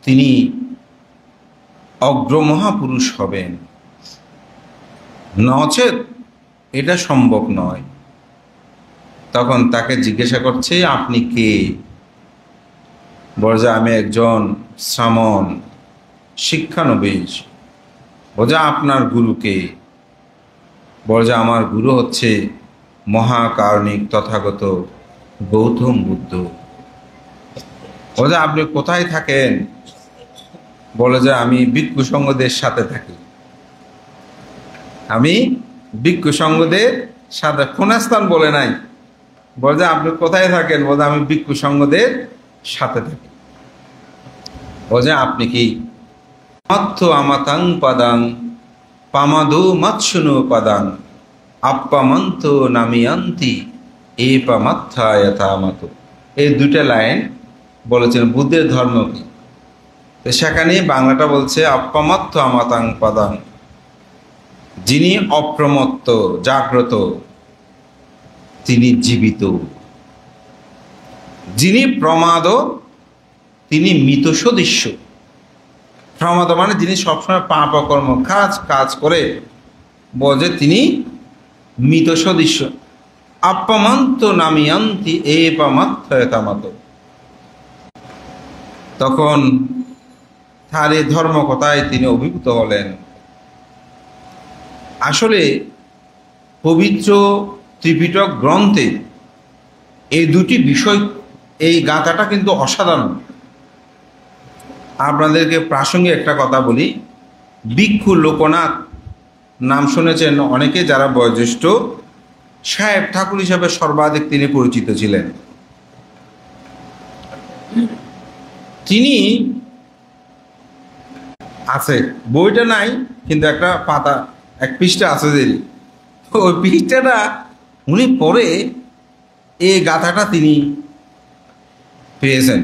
Speaker 1: তিনি অগ্রমহাপুরুষ হবেন, নচেত এটা সম্ভব নয়। তখন তাকে জিজ্ঞাসা করছে, আপনি কে? বলে আমি একজন শ্রামণ শিক্ষানবিশ। বলে আপনার গুরু কে? বলে আমার গুরু হচ্ছে মহাকারণিক তথাগত গৌতম বুদ্ধ। বলে আপনি কোথায় থাকেন? বলে যে আমি ভিক্ষু সঙ্গদের সাথে থাকি। আমি ভিক্ষু সঙ্গদের সাথে, কোন স্থান বলে নাই। বলে যে আপনি কোথায় থাকেন? বলে আমি ভিক্ষু সঙ্গদের সাথে থাকি। বলে আপনি কি? মত্থ আমাতাং পাদাং পামাদো মাৎসুনো পাদাং আপ্পামন্ত নামিয়ান্তি এ পামাত্থা যথামতো। এই 2টা লাইন বলেছেন বুদ্ধের ধর্ম কি। তো সেখানে বাংলাটা বলছে আপ্পামত্থ আমাতাং পাদাং, যিনি অপ্রমত্ত জাগ্রত তিনি জীবিত, যিনি প্রমাদ তিনি মৃত সদৃশ্য। প্রমাদ মানে যিনি সবসময় পাপ কর্ম কাজ করে, বলে তিনি মৃত সদৃশ্য। আপ্পামন্ত নামিয়ান্তি এ পামাত্থয়তামাত। তখন তার এই ধর্ম কথায় তিনি অভিভূত হলেন। আসলে পবিত্র ত্রিপিটক গ্রন্থে এই 2টি বিষয়, এই গাথাটা কিন্তু অসাধারণ। আপনাদেরকে প্রাসঙ্গিক একটা কথা বলি। ভিক্ষু লোকনাথ নাম শুনেছেন অনেকে, যারা বয়োজ্যেষ্ঠ। সাহেব ঠাকুর হিসাবে সর্বাধিক তিনি পরিচিত ছিলেন। তিনি আছে, বইটা নাই, কিন্তু একটা পাতা, 1 পৃষ্ঠা আছে। যে ওই পৃষ্ঠাটা উনি পড়ে এই গাথাটা তিনি পেয়েছেন।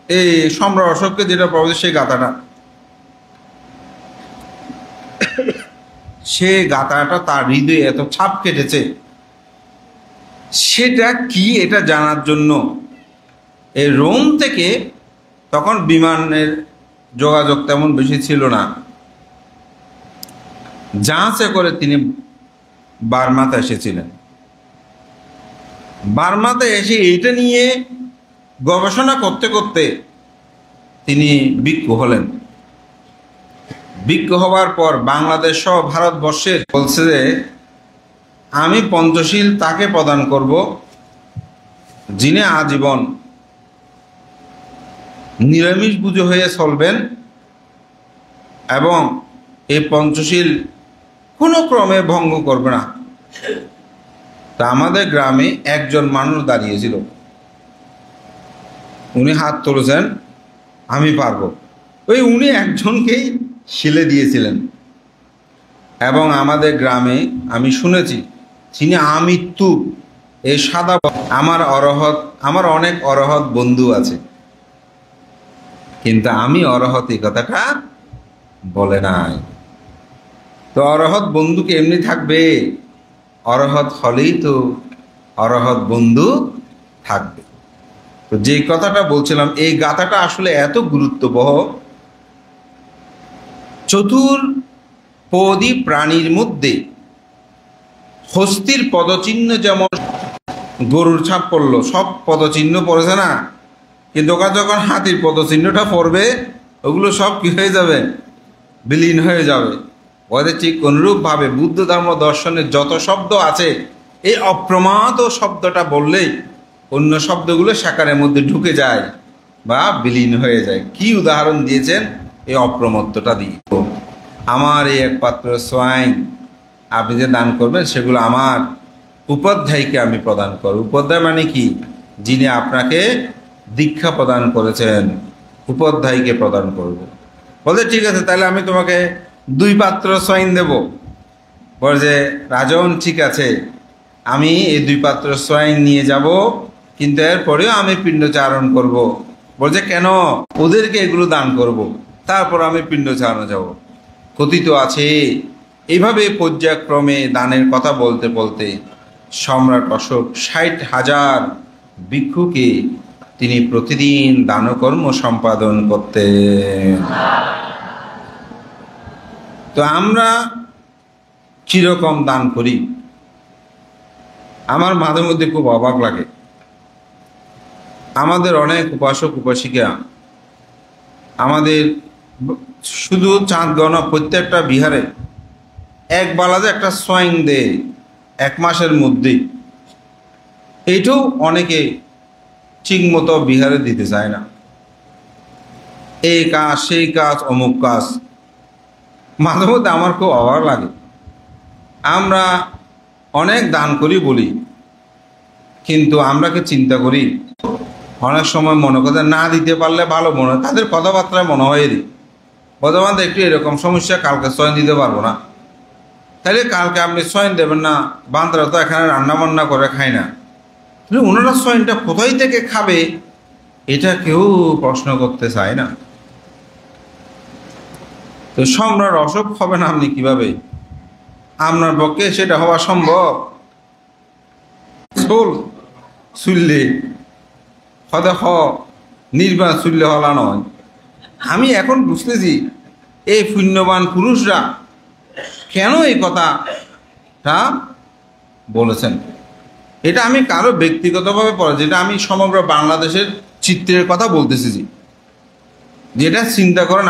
Speaker 1: এই সম্রাট অশোককে যেটা পাওয়া সেই গাথাটা, সে গাথাটা তার হৃদয়ে এত ছাপ কেটেছে, সেটা কি এটা জানার জন্য এই রোম থেকে, তখন বিমানের যোগাযোগ তেমন বেশি ছিল না, জাহাজে করে তিনি বার্মাতে এসেছিলেন। বার্মাতে এসে এইটা নিয়ে গবেষণা করতে করতে তিনি ভিক্ষু হলেন। ভিক্ষু হওয়ার পর বাংলাদেশ সহ ভারতবর্ষের বলছে যে আমি পঞ্চশীল তাকে প্রদান করব যিনি আজীবন নিরামিষ ভোজী হয়ে চলবেন এবং এই পঞ্চশীল কোনো ক্রমে ভঙ্গ করবে না। তা আমাদের গ্রামে একজন মানুষ দাঁড়িয়েছিল, উনি হাত তুলেছেন, আমি পারবো। উনি একজনকেই শিলে দিয়েছিলেন। এবং আমাদের গ্রামে আমি শুনেছি তিনি আমৃত্যু এই সাদা, আমার অনেক অরহত বন্ধু আছে, কিন্তু আমি অরহত এই কথাটা বলে নাই। তো অরহৎ বন্ধুকে এমনি থাকবে? অরহৎ হলেই তো অরহৎ বন্ধু থাকবে। তো যে কথাটা বলছিলাম, এই গাথাটা আসলে এত গুরুত্ববহ। চতুর্পদী প্রাণীর মধ্যে হস্তির পদচিহ্ন যেমন গরুর ছাপ পড়লো, সব পদচিহ্ন পড়েছে না, কিন্তু ওখানে যখন হাতির পদচিহ্নটা পড়বে ওগুলো সব কি হয়ে যাবে? বিলীন হয়ে যাবে। ওদের ঠিক অনুরূপভাবে বুদ্ধ ধর্ম দর্শনের যত শব্দ আছে, এই অপ্রমাদ শব্দটা বললেই অন্য শব্দগুলো সাকারের মধ্যে ঢুকে যায় বা বিলীন হয়ে যায়। কি উদাহরণ দিয়েছেন এই অপ্রমত্তটা দিয়ে। আমার এই একমাত্র সোয়াইন আপনি যে দান করবেন সেগুলো আমার উপাধ্যায়কে আমি প্রদান করব। উপাধ্যায় মানে কি? যিনি আপনাকে দীক্ষা প্রদান করেছেন, উপাধ্যায়কে প্রদান করব। বলতে ঠিক আছে, তাহলে আমি তোমাকে 2 পাত্র সোয়াইন দেব। বলে যে রাজন ঠিক আছে, আমি এই 2 পাত্র সোয়াইন নিয়ে যাব, কিন্তু এরপরেও আমি পিণ্ডচারণ করব। বলছে কেন? ওদেরকে এগুলো দান করব, তারপর আমি পিণ্ডচারণ যাব। কথিত আছে এইভাবে পর্যায়ক্রমে দানের কথা বলতে বলতে সম্রাট অশোক 60,000 ভিক্ষুকে তিনি প্রতিদিন দানকর্ম সম্পাদন করতেন। তো আমরা কিরকম দান করি? আমার মাঝে মধ্যে খুব অবাক লাগে। আমাদের অনেক উপাসক উপাসিকা আমাদের শুধু চাঁদ গণনা প্রত্যেকটা বিহারে এক বালাজে একটা সোয়াইং দেয় 1 মাসের মধ্যেই। এইটাও অনেকে ঠিক মতো বিহারে দিতে চায় না। এই কাজ, সেই কাজ, অমুক কাজ। মাঝে মধ্যে আমার খুব অবাক লাগে। আমরা অনেক দান করি বলি, কিন্তু আমরা কি চিন্তা করি? অনেক সময় মনে করে না দিতে পারলে ভালো মনে হয়, তাদের কথাবার্তায় মনে হয় এরই বর্তমানে একটু এরকম সমস্যা, কালকে সয়েন দিতে পারবো না। তাহলে কালকে আপনি সয়েন দেবেন না, বান্ধরা তো এখানে রান্না বান্না করে খায় না, তাহলে ওনারা সয়েনটা কোথায় থেকে খাবে? এটা কেউ প্রশ্ন করতে চায় না। তো সম্রাট অশোক হবে না আপনি কিভাবে? আপনার পক্ষে সেটা হওয়া সম্ভব? শুনলে হদেখ নির্বাণ শুনলে হলা নয়। আমি এখন বুঝতেছি এই পুণ্যবান পুরুষরা কেন এই কথাটা বলেছেন। এটা আমি কারো ব্যক্তিগতভাবে পড়ে, যেটা আমি সমগ্র বাংলাদেশের চিত্রের কথা বলতেছি। যেটা চিন্তা করেন,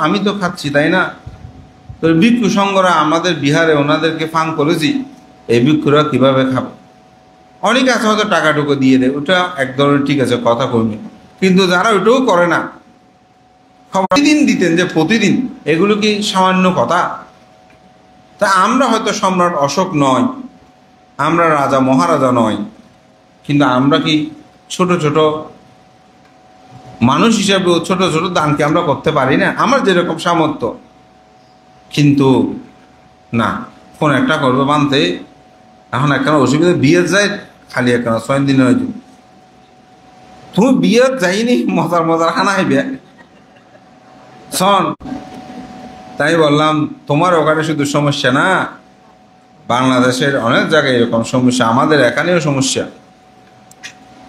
Speaker 1: আমি তো খাচ্ছি, তাই না? তো ভিক্ষু সংঘরা আমাদের বিহারে ওনাদেরকে ফান করেছি, এই ভিক্ষুরা কিভাবে খাবে? অনেক আছে হয়তো টাকাটুকু দিয়ে দেয়, ওটা এক ধরনের ঠিক আছে কথা কমে, কিন্তু যারা ওটাও করে না, প্রতিদিন দিতেন যে প্রতিদিন, এগুলো কি সামান্য কথা? তা আমরা হয়তো সম্রাট অশোক নয়, আমরা রাজা মহারাজা নয়, কিন্তু আমরা কি ছোট ছোট মানুষ হিসাবেও ছোট ছোট দানকে আমরা করতে পারি না? আমার যেরকম সামর্থ্য। কিন্তু না, ফোন একটা করবে বানতে, এখন একখানা অসুবিধা, বিয়ে যায় খালি একখানা 6 দিন হয়েছে, তুমি বিয়ে যাইনি, মজার মজার খানা আইবে শোন। তাই বললাম তোমার ওখানে শুধু সমস্যা না, বাংলাদেশের অনেক জায়গায় এরকম সমস্যা, আমাদের এখানেও সমস্যা।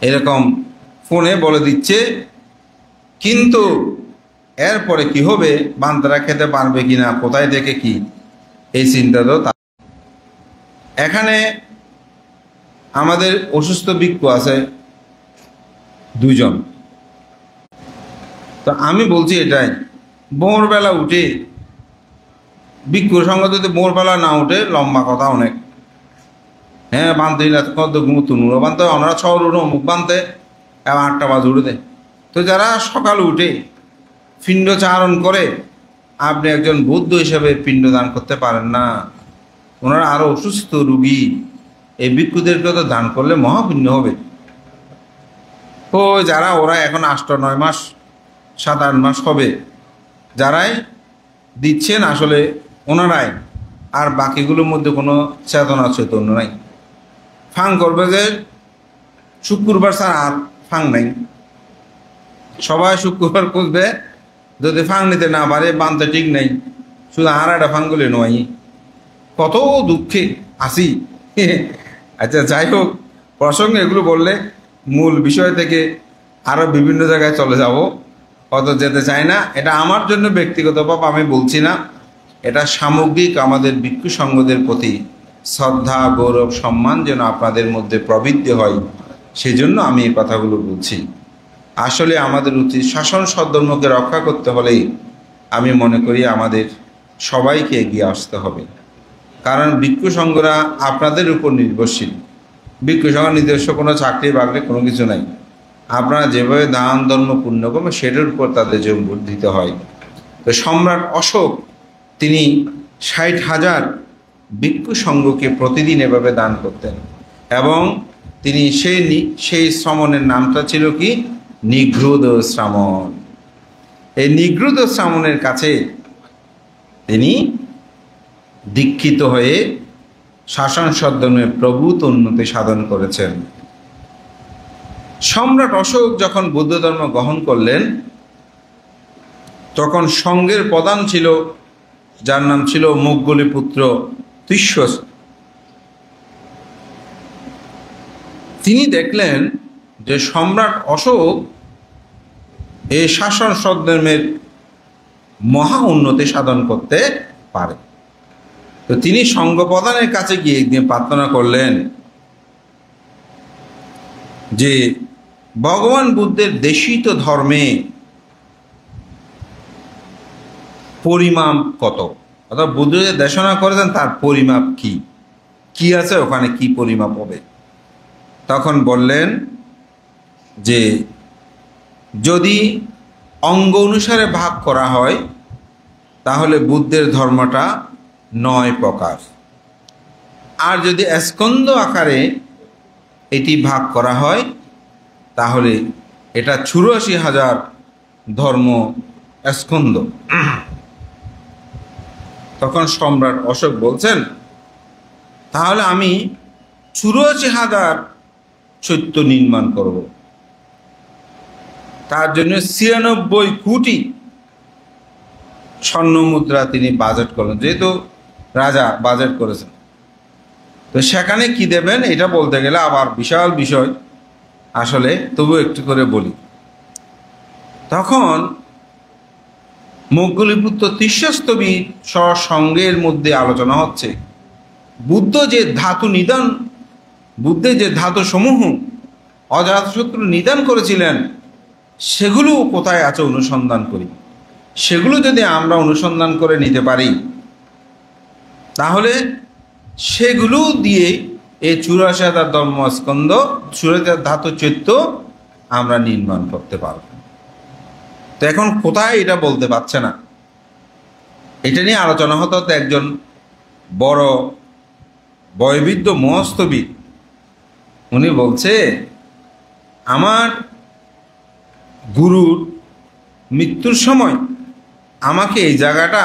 Speaker 1: এরকম ফোনে বলে দিচ্ছে, কিন্তু এরপরে কি হবে, বান্তারা খেতে পারবে কিনা, কোথায় থেকে কি, এই চিন্তা তো। এখানে আমাদের অসুস্থ ভিক্ষু আছে 2 জন। তো আমি বলছি এটাই, ভোরবেলা উঠে ভিক্ষুর সঙ্গে যদি ভোরবেলা না উঠে, লম্বা কথা অনেক, হ্যাঁ বানতে কত ঘুমতুন বানতে, ওনারা 6 উঠে মুখ বানতে 8টা বাজে উঠে দেয়। তো যারা সকাল উঠে পিণ্ডচারণ করে, আপনি একজন বৌদ্ধ হিসেবে পিণ্ডদান করতে পারেন না। ওনারা আরো অসুস্থ রুগী, এই ভিক্ষুদেরকে তো দান করলে মহাপুণ্য হবে। তো যারা ওরা এখন 8-9 মাস 7-8 মাস হবে যারাই দিচ্ছেন, আসলে ওনারাই, আর বাকিগুলোর মধ্যে কোনো চেতনা চৈতন্য নাই। ফাং করবে যে শুক্রবার ছাড়া আর ফাং নাই, সবাই শুক্রবার খুঁজবে, যদি ফাং নিতে না পারে বানতে ঠিক নেই, শুধু আর একটা ফাংগুলি নয়। কত দুঃখে আছি। আচ্ছা, যাই হোক, প্রসঙ্গে এগুলো বললে মূল বিষয় থেকে আরও বিভিন্ন জায়গায় চলে যাব, অত যেতে চাই না। এটা আমার জন্য ব্যক্তিগত পাপ আমি বলছি না, এটা সামগ্রিক আমাদের ভিক্ষু সংঘদের প্রতি শ্রদ্ধা, গৌরব, সম্মান যেন আপনাদের মধ্যে প্রবৃদ্ধি হয়, সেজন্য আমি এই কথাগুলো বলছি। আসলে আমাদের উচিত শাসন সদ্ধর্মকে রক্ষা করতে হলেই আমি মনে করি আমাদের সবাইকে এগিয়ে আসতে হবে। কারণ ভিক্ষু সংঘরা আপনাদের উপর নির্ভরশীল। ভিক্ষু সংঘ নিজস্ব কোনো চাকরি বাকরি কোনো কিছু নাই। আপনারা যেভাবে দান ধর্ম পুণ্য করবেন সেটার উপর তাদের জন্য দিতে হয়। তো সম্রাট অশোক তিনি 60,000 ভিক্ষু সংঘকে প্রতিদিন এভাবে দান করতেন, এবং তিনি সেই শ্রমণের নামটা ছিল কি? নিগৃহীত শ্রামণ। এই নিগৃহীত শ্রামণের কাছে তিনি দীক্ষিত হয়ে শাসন সদ্ধর্মের প্রভূত উন্নতি সাধন করেছেন। সম্রাট অশোক যখন বৌদ্ধ ধর্ম গ্রহণ করলেন, তখন সংঘের প্রধান ছিল, যার নাম ছিল মোগলিপুত্র তিস্য। তিনি দেখলেন যে সম্রাট অশোক এই শাসন সদ্ধর্মের মহা উন্নতি সাধন করতে পারে। তো তিনি সংঘ প্রধানের কাছে গিয়ে একদিন প্রার্থনা করলেন যে ভগবান বুদ্ধের দেশিত ধর্মে পরিমাপ কত, অর্থাৎ বুদ্ধ যে দেশনা করেছেন তার পরিমাপ কি কি আছে, ওখানে কি পরিমাপ হবে। তখন বললেন যে যদি অঙ্গ অনুসারে ভাগ করা হয় তাহলে বুদ্ধের ধর্মটা 9 প্রকার, আর যদি স্কন্দ আকারে এটি ভাগ করা হয় তাহলে এটা 84,000 ধর্ম স্কন্দ। তখন সম্রাট অশোক বলছেন, তাহলে আমি 84,000 চৈত্য নির্মাণ করব। তার জন্য 96 কোটি স্বর্ণ মুদ্রা তিনি বাজেট করলেন, যেহেতু রাজা বাজেট করেছেন। তো সেখানে কি দেবেন এটা বলতে গেলে আবার বিশাল বিষয়, আসলে তবু একটু করে বলি। তখন মোগলিপুত্র তিস্যস্তবী সঙ্গের মধ্যে আলোচনা হচ্ছে বুদ্ধের যে ধাতু সমূহ অজাতশত্রু নিদান করেছিলেন সেগুলো কোথায় আছে অনুসন্ধান করি। সেগুলো যদি আমরা অনুসন্ধান করে নিতে পারি তাহলে সেগুলো দিয়ে এই 84,000 ধর্মস্কন্ধ 84,000 ধাতু চৈত্য আমরা নির্মাণ করতে পারব। তো এখন কোথায় এটা বলতে পারছে না, এটা নিয়ে আলোচনা হতো। তো একজন বড় বয়োবৃদ্ধ মহস্তবিদ উনি বলছে, আমার গুরুর মৃত্যুর সময় আমাকে এই জায়গাটা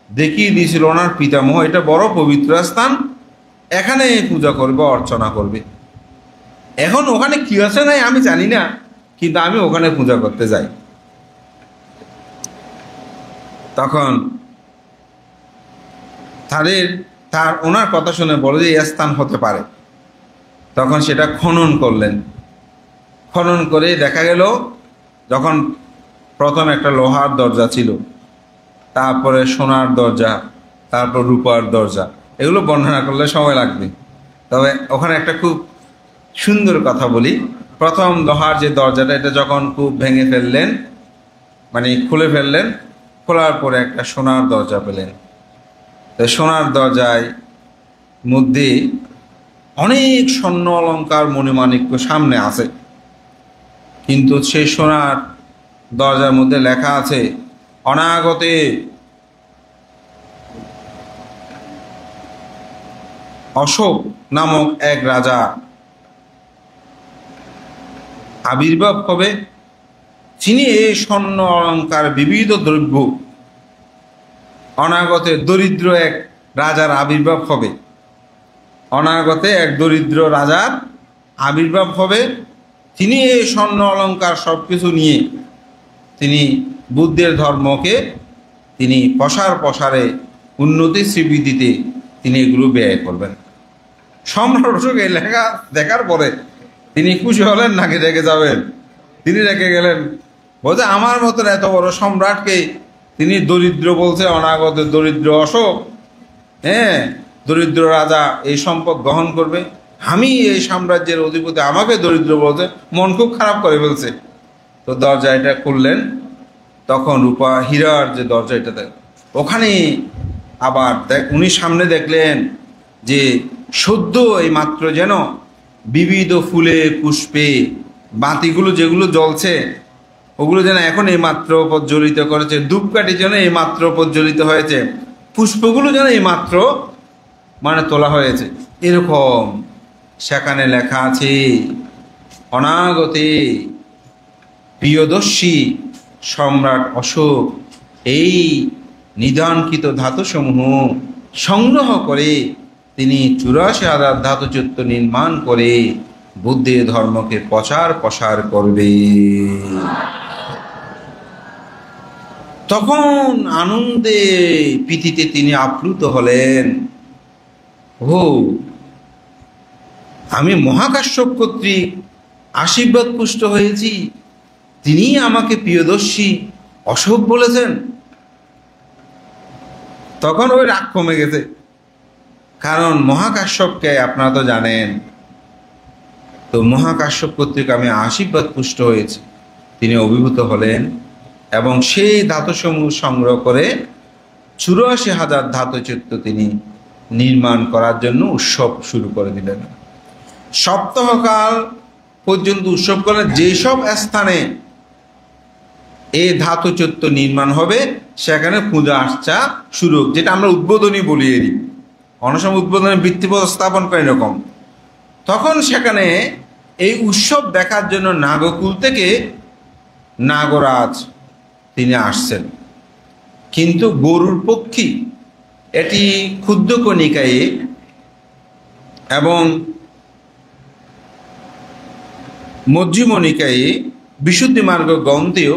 Speaker 1: দেখিয়ে দিয়েছিল ওনার পিতামহ, এটা বড় পবিত্র স্থান, এখানে পূজা করবে, অর্চনা করবে। এখন ওখানে কি আছে নাই আমি জানি না, কিন্তু আমি ওখানে পূজা করতে যাই। তখন ওনার কথা শুনে বলে যে এই স্থান হতে পারে। তখন সেটা খনন করলেন। খনন করে দেখা গেল যখন প্রথম একটা লোহার দরজা ছিল, তারপরে সোনার দরজা, তারপর রূপার দরজা, এগুলো বর্ণনা করলে সময় লাগবে। তবে ওখানে একটা খুব সুন্দর কথা বলি। প্রথম লোহার যে দরজাটা, এটা যখন খুব ভেঙে ফেললেন, মানে খুলে ফেললেন, খোলার পরে একটা সোনার দরজা পেলেন। তো সোনার দরজায় মধ্যে অনেক স্বর্ণ অলঙ্কার মণিমাণিক্য সামনে আছে, কিন্তু সেই সোনার দরজার মধ্যে লেখা আছে অনাগতে অশোক নামক এক রাজা আবির্ভাব হবে, যিনি এই স্বর্ণ অলঙ্কার বিবিধ দ্রব্য, অনাগতে দরিদ্র এক রাজার আবির্ভাব হবে, অনাগতে এক দরিদ্র রাজার আবির্ভাব হবে। তিনি এই স্বর্ণ অলঙ্কার সব কিছু নিয়ে তিনি বুদ্ধের ধর্মকে তিনি প্রসারে উন্নতি শ্রীবৃদ্ধিতে তিনি এগুলো ব্যয় করবেন। সম্রাট অশোক এই লেখা দেখার পরে তিনি খুশি হলেন নাকি রেগে যাবেন? তিনি রেগে গেলেন, বলছে আমার মতন এত বড় সম্রাটকে তিনি দরিদ্র বলছে, অনাগত দরিদ্র অশোক, হ্যাঁ দরিদ্র রাজা এই সম্পদ গ্রহণ করবে, আমি এই সাম্রাজ্যের অধিপতি, আমাকে দরিদ্র বলছে, মন খুব খারাপ করে ফেলছে। তো দরজা এটা খুললেন, তখন রূপা হীরার যে দরজা এটা ওখানে আবার উনি সামনে দেখলেন যে সদ্য এই মাত্র যেন বিবিধ ফুলে পুষ্পে বাতিগুলো যেগুলো জ্বলছে ওগুলো যেন এখন এই মাত্র প্রজ্বলিত করেছে, ধূপকাঠি যেন এই মাত্র প্রজ্বলিত হয়েছে, পুষ্পগুলো যেন এই মাত্র মানে তোলা হয়েছে, এরকম সেখানে লেখা আছে অনাগতে প্রিয়দর্শী সম্রাট অশোক এই নিদানকৃত ধাতুসমূহ সংগ্রহ করে তিনি 84,000 ধাতুচিত্র নির্মাণ করে বুদ্ধের ধর্মকে প্রসার করবে। তখন আনন্দে প্রীতিতে তিনি আপ্লুত হলেন, ও আমি মহাকাশ্যপ কর্তৃক আশীর্বাদ পুষ্ট হয়েছি, তিনি আমাকে প্রিয়দর্শী অশোক বলেছেন। তখন ওই রাগ কমে গেছে, কারণ মহাকাশ্যপকে আপনারা তো জানেন, তো মহাকাশ্যপ কর্তৃক আমি আশীর্বাদ পুষ্ট হয়েছি, তিনি অভিভূত হলেন এবং সেই ধাতুসমূহ সংগ্রহ করে 84,000 ধাতুচিত্র তিনি নির্মাণ করার জন্য উৎসব শুরু করে দিলেন। সপ্তাহকাল পর্যন্ত উৎসব করেন, যেসব স্থানে এই ধাতুচিত্র নির্মাণ হবে সেখানে পূজা আর্চা শুরু, যেটা আমরা উদ্বোধনী বলি, এরই অনেক সময় উদ্বোধনী ভিত্তিপ্রস্তর স্থাপন করে এরকম। তখন সেখানে এই উৎসব দেখার জন্য নাগকুল থেকে নাগরাজ তিনি আসছেন, কিন্তু গরুর পক্ষী এটি ক্ষুদ্র কণিকায়ে এবং মজ্জিমা নিকায়ে বিশুদ্ধি মার্গ গ্রন্থেও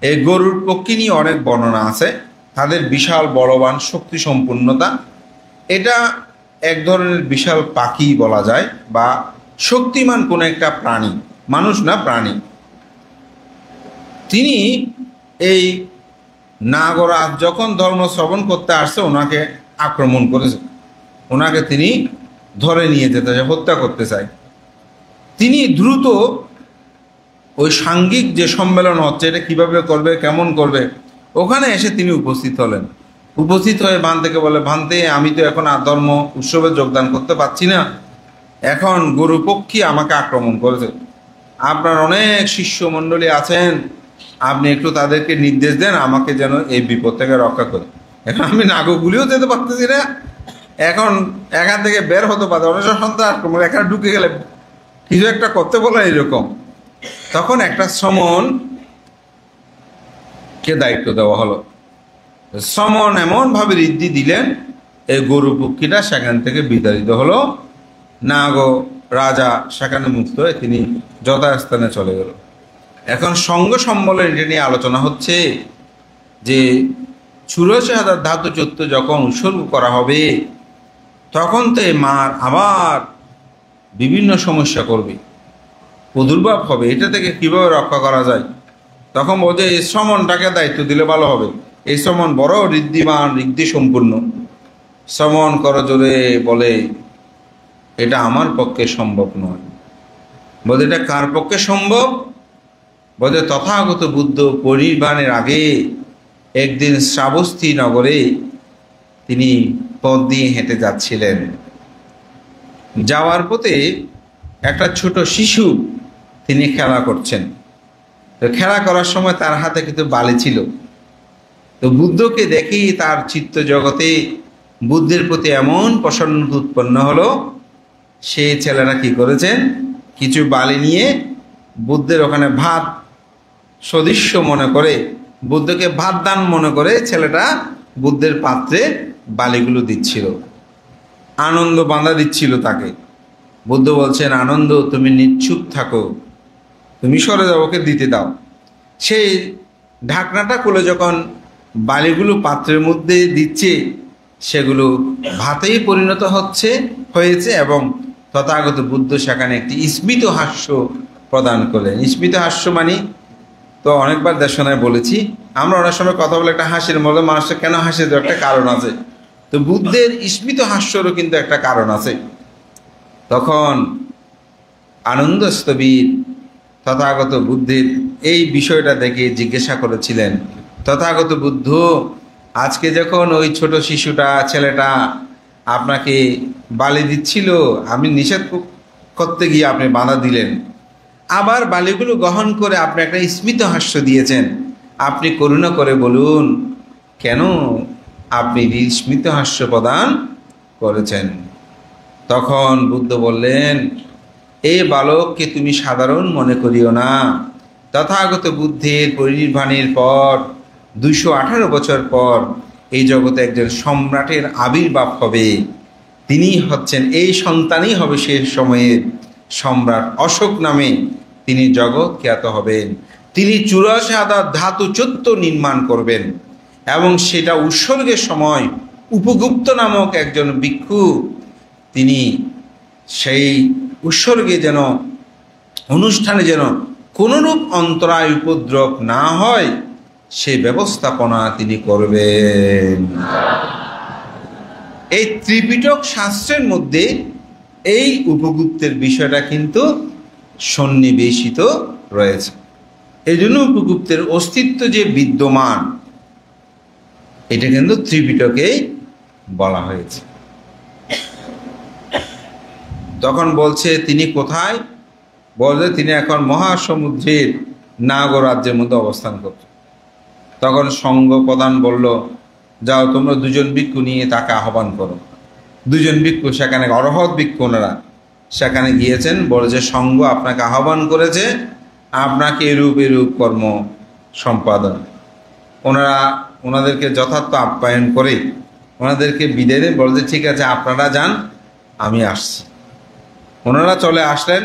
Speaker 1: এই গরুর পক্ষী নিয়ে অনেক বর্ণনা আছে। তাদের বিশাল বলবান শক্তি সম্পূর্ণতা, এটা এক ধরনের বিশাল পাখি বলা যায় বা শক্তিমান কোনো একটা প্রাণী, মানুষ না প্রাণী। তিনি এই নাগরাজ যখন ধর্ম শ্রবণ করতে আসছে ওনাকে আক্রমণ করেছে, ওনাকে তিনি ধরে নিয়ে যেতে চায়, হত্যা করতে চায়। তিনি দ্রুত ওই সাংঘিক যে সম্মেলন হচ্ছে এটা কিভাবে করবে, কেমন করবে, ওখানে এসে তিনি উপস্থিত হলেন। উপস্থিত হয়ে ভান্তেকে বলে, ভান্তে আমি তো এখন ধর্ম উৎসবে যোগদান করতে পারছি না, এখন গরুপক্ষী আমাকে আক্রমণ করেছে, আপনার অনেক শিষ্যমণ্ডলী আছেন, আপনি একটু তাদেরকে নির্দেশ দেন আমাকে যেন এই বিপদ থেকে রক্ষা করে। এখন আমি নাগগুলিও যেতে পারতেছি না, এখন এখান থেকে বের হতে পারে, অনেক সন্তান আক্রমণ, এখানে ঢুকে গেলে কিছু একটা করতে বলে এরকম। তখন একটা শ্রমণ কে দায়িত্ব দেওয়া হলো, শ্রমণ এমনভাবে ঋদ্ধি দিলেন এই গরু পক্ষীটা সেখান থেকে বিতাড়িত হলো, নাগ রাজা সেখানে মুক্ত হয়ে তিনি যথাস্থানে চলে গেল। এখন সঙ্গ সম্মেলন এটা নিয়ে আলোচনা হচ্ছে যে 84,000 ধাতুচিত্র যখন উৎসর্গ করা হবে তখন তো মার আবার বিভিন্ন সমস্যা করবে, প্রাদুর্ভাব হবে, এটা থেকে কিভাবে রক্ষা করা যায়। তখন বলছে এই শ্রমণটাকে দায়িত্ব দিলে ভালো হবে, এই শ্রমণ বড় ঋদ্ধিমান, ঋদ্ধি সম্পূর্ণ। শ্রমণ করজোরে বলে এটা আমার পক্ষে সম্ভব নয়। বলতে এটা কার পক্ষে সম্ভব? বলতে তথাগত বুদ্ধ পরিনির্বাণের আগে একদিন শ্রাবস্তী নগরে তিনি পথ দিয়ে হেঁটে যাচ্ছিলেন, যাওয়ার পথে একটা ছোট শিশু তিনি খেলা করছেন। তো খেলা করার সময় তার হাতে কিন্তু বালি ছিল। তো বুদ্ধকে দেখেই তার চিত্ত জগতে বুদ্ধের প্রতি এমন প্রসন্নতা উৎপন্ন হলো, সেই ছেলেরা কি করেছেন, কিছু বালি নিয়ে বুদ্ধের ওখানে ভাত সদৃশ্য মনে করে, বুদ্ধকে ভাত দান মনে করে ছেলেটা বুদ্ধের পাত্রে বালিগুলো দিচ্ছিল, আনন্দ বাঁধা দিচ্ছিল তাকে। বুদ্ধ বলছেন, আনন্দ তুমি নিশ্চুপ থাকো, তুমি সরে যাও, ওকে দিতে দাও। সেই ঢাকনাটা খুলে যখন বালিগুলো পাত্রের মধ্যে দিচ্ছে সেগুলো ভাতেই পরিণত হয়েছে এবং তথাগত বুদ্ধ সেখানে একটি স্মিত হাস্য প্রদান করলেন। স্মিত হাস্য মানে তো অনেকবার দেশনায় বলেছি, আমরা অনেক সময় কথা বলে একটা হাসির মধ্যে মানুষটা কেন হাসে, তো একটা কারণ আছে। তো বুদ্ধের স্মিত হাস্যরও কিন্তু একটা কারণ আছে। তখন আনন্দস্থবির তথাগত বুদ্ধের এই বিষয়টা দেখে জিজ্ঞাসা করেছিলেন, তথাগত বুদ্ধ, আজকে যখন ওই ছোট শিশুটা ছেলেটা আপনাকে বালি দিচ্ছিল, আমি নিষেধ করতে গিয়ে আপনি বাধা দিলেন, আবার বালিগুলো গ্রহণ করে আপনি একটা স্মিত হাস্য দিয়েছেন, আপনি করুণা করে বলুন কেন আপনি স্মিত হাস্য প্রদান করেছেন? তখন বুদ্ধ বললেন, এই বালককে তুমি সাধারণ মনে করিও না। তথাগত বুদ্ধের পরিনির্বাণের পর 218 বছর পর এই জগতে একজন সম্রাটের আবির্ভাব হবে। তিনি হচ্ছেন, এই সন্তানই হবে শেষ সময়ের সম্রাট অশোক নামে তিনি জগৎ খ্যাত হবেন। তিনি 84 ধাতু চত্বর নির্মাণ করবেন এবং সেটা উৎসর্গের সময় উপগুপ্ত নামক একজন ভিক্ষু তিনি সেই উৎসর্গে যেন অনুষ্ঠানে যেন কোনরূপ অন্তরায় উপদ্রব না হয় সেই ব্যবস্থাপনা তিনি করবেন। এই ত্রিপিটক শাস্ত্রের মধ্যে এই উপগুপ্তের বিষয়টা কিন্তু সন্নিবেশিত রয়েছে। এই জন্য উপগুপ্তের অস্তিত্ব যে বিদ্যমান, এটা কিন্তু ত্রিপিটকেই বলা হয়েছে। তখন বলছে তিনি কোথায়? বলছে তিনি এখন মহাসমুদ্রের নাগর রাজ্যের মধ্যে অবস্থান করছে। তখন সঙ্ঘ প্রধান বলল, যাও তোমরা 2 ভিক্ষু নিয়ে তাকে আহ্বান করো। 2 ভিক্ষু সেখানে, অরহৎ ভিক্ষু ওনারা সেখানে গিয়েছেন, বলে যে সঙ্ঘ আপনাকে আহ্বান করেছে, আপনাকে এরূপ এরূপ কর্ম সম্পাদন। ওনাদেরকে যথার্থ আপ্যায়ন করে ওনাদেরকে বিদায় দেন, বলে যে ঠিক আছে আপনারা যান, আমি আসছি। ওনারা চলে আসলেন।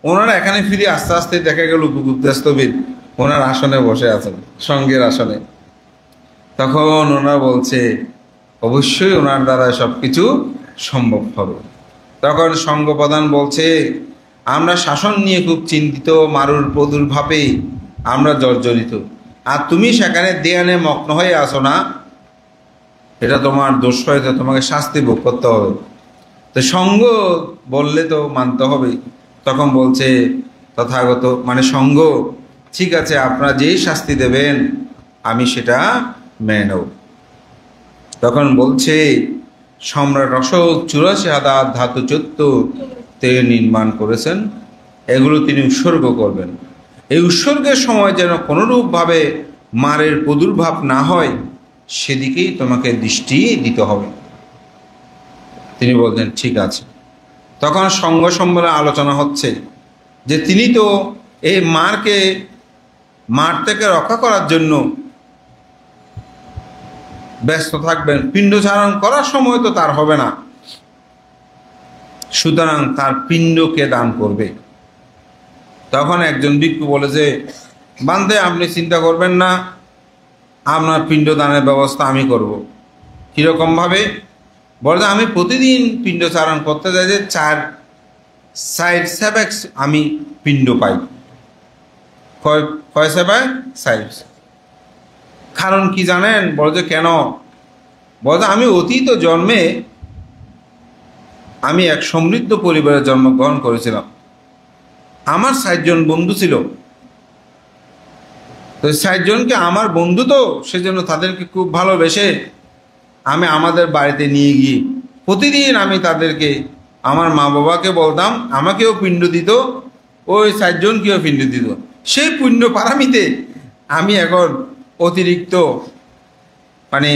Speaker 1: ওনারা এখানে ফিরে আস্তে আস্তে দেখা গেল উপগুপ্তস্থবির ওনার আসনে বসে আছেন, সঙ্গের আসনে। তখন ওনারা বলছে অবশ্যই ওনার দ্বারা সবকিছু সম্ভব হবে। তখন সঙ্ঘ প্রধান বলছে, আমরা শাসন নিয়ে খুব চিন্তিত, মারুর প্রাদুর্ভাবে আমরা জর্জরিত, আর তুমি সেখানে ধ্যানে মগ্ন হয়ে আসো না, এটা তোমার দোষ হয়তো, তোমাকে শাস্তি ভোগ করতে হবে। তো সঙ্ঘ বললে তো মানতে হবে। তখন বলছে তথাগত মানে সঙ্ঘ, ঠিক আছে আপনারা যেই শাস্তি দেবেন আমি সেটা মেনে নেব। তখন বলছে সম্রাট অশোক 84 ধাতু চত্বর তিনি নির্মাণ করেছেন, এগুলো তিনি উৎসর্গ করবেন। এই উৎসর্গের সময় যেন কোনোরূপভাবে মারের প্রাদুর্ভাব না হয় সেদিকেই তোমাকে দৃষ্টি দিতে হবে। তিনি বলছেন ঠিক আছে। তখন সঙ্ঘ সম্মেলনে আলোচনা হচ্ছে যে তিনি তো এই মার থেকে রক্ষা করার জন্য ব্যস্ত থাকবেন, পিণ্ডচারণ করার সময় তো তার হবে না, সুতরাং তার পিণ্ডকে দান করবে। তখন একজন ভিক্ষু বলে যে বান্দে আপনি চিন্তা করবেন না, আপনার পিণ্ড দানের ব্যবস্থা আমি করব। কিরকম ভাবে? বলে আমি প্রতিদিন পিণ্ডচারণ করতে যাই যে 4 সেবেক আমি পিণ্ড পাই। কয় সেবেক? 4। কারণ কি জানেন? বলে কেন? বলে আমি অতীত জন্মে আমি এক সমৃদ্ধ পরিবারে জন্মগ্রহণ করেছিলাম। আমার 60 জন বন্ধু ছিল। তো 60 জনকে আমার বন্ধু, তো সেজন্য তাদেরকে খুব ভালোবেসে আমি আমাদের বাড়িতে নিয়ে গিয়ে প্রতিদিন আমি তাদেরকে, আমার মা বাবাকে বলতাম আমাকেও পিণ্ড দিত, ওই 60 জনকেও পিণ্ড দিত। সেই পুণ্য পারামিতে আমি এখন অতিরিক্ত মানে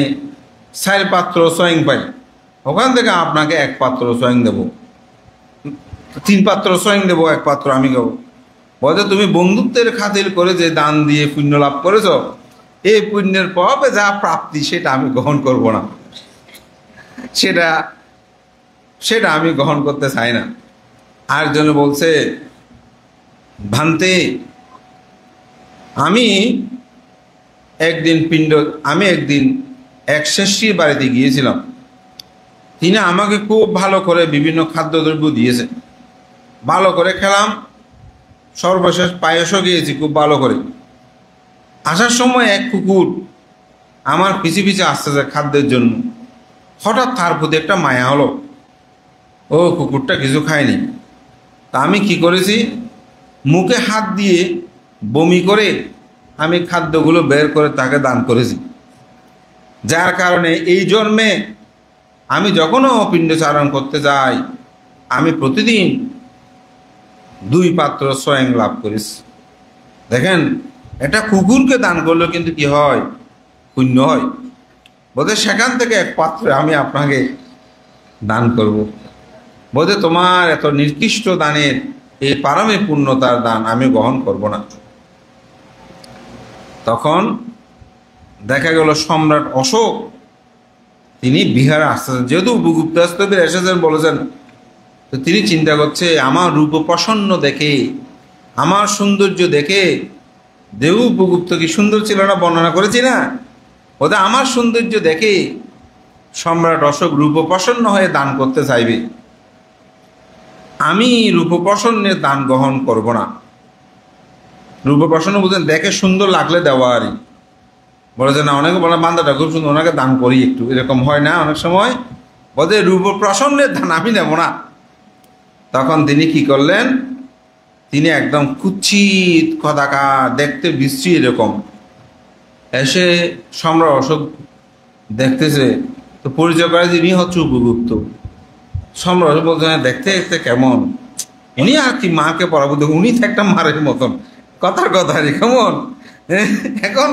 Speaker 1: 4 পাত্র স্বয়ং পাই। ওখান থেকে আপনাকে 1 পাত্র স্বয়ং দেব, 3 পাত্র স্বয়ং দেবো, 1 পাত্র আমি খাবো। বলছে তুমি বন্ধুত্বের খাতির করে যে দান দিয়ে পুণ্য লাভ করেছ, এই পুণ্যের পাবে যা প্রাপ্তি সেটা আমি গ্রহণ করব না, সেটা আমি গ্রহণ করতে চাই না। আরেকজনে বলছে ভান্তে আমি একদিন এক শেষ্যীর বাড়িতে গিয়েছিলাম। তিনি আমাকে খুব ভালো করে বিভিন্ন খাদ্যদ্রব্য দিয়েছে, ভালো করে খেলাম, সর্বশেষ পায়েসও গিয়েছি খুব ভালো করে। আসার সময় এক কুকুর আমার পিছে পিছে আসতেছে খাদ্যের জন্য। হঠাৎ তার প্রতি একটা মায়া হলো, ও কুকুরটা কিছু খায়নি। তা আমি কি করেছি, মুখে হাত দিয়ে বমি করে আমি খাদ্যগুলো বের করে তাকে দান করেছি। যার কারণে এই জন্মে আমি যখনও পিণ্ডচারণ করতে যাই, আমি প্রতিদিন 2 পাত্র স্বয়ং লাভ করেছি। দেখেন, এটা কুকুরকে দান করলেও কিন্তু কি হয়, পুণ্য হয়। বোধে সেখান থেকে 1 পাত্র আমি আপনাকে দান করব। বোধে তোমার এত নির্দিষ্ট দানের এই পারমে পূর্ণতার দান আমি গ্রহণ করব না। তখন দেখা গেল সম্রাট অশোক তিনি বিহারে আসতেছেন, যেহেতু উপগুপ্তস্তবের এসেছেন বলেছেন, তো তিনি চিন্তা করছে আমার রূপ প্রসন্ন দেখে, আমার সৌন্দর্য দেখে, দেব উপগুপ্ত কি সুন্দর ছিল না, বর্ণনা করেছি না, ওদের আমার সৌন্দর্য দেখে সম্রাট অশোক রূপ প্রসন্ন হয়ে দান করতে চাইবে। আমি রূপ প্রসন্নের দান গ্রহণ করব না। রূপ প্রসন্ন বুঝলেন, দেখে সুন্দর লাগলে দেওয়া আরই, বলেছে না, অনেকে বলে বান্দাটা খুব সুন্দর, ওনাকে দান করি একটু, এরকম হয় না অনেক সময়, বলে রূপ প্রসন্নের দান আমি নেব না। তখন তিনি কি করলেন, তিনি একদম কুৎসিত কদাকার, দেখতে বিশ্রী এরকম এসে সম্রাট অশোক দেখতেছে, তো পরিচয় করে যিনি হচ্ছে উপগুপ্ত। সম্রাট অশোক বলছে, দেখতে দেখতে কেমন, উনি আর কি মাকে পরাভূত, উনি তো একটা মারের মতন, কথার কথা রে কেমন। এখন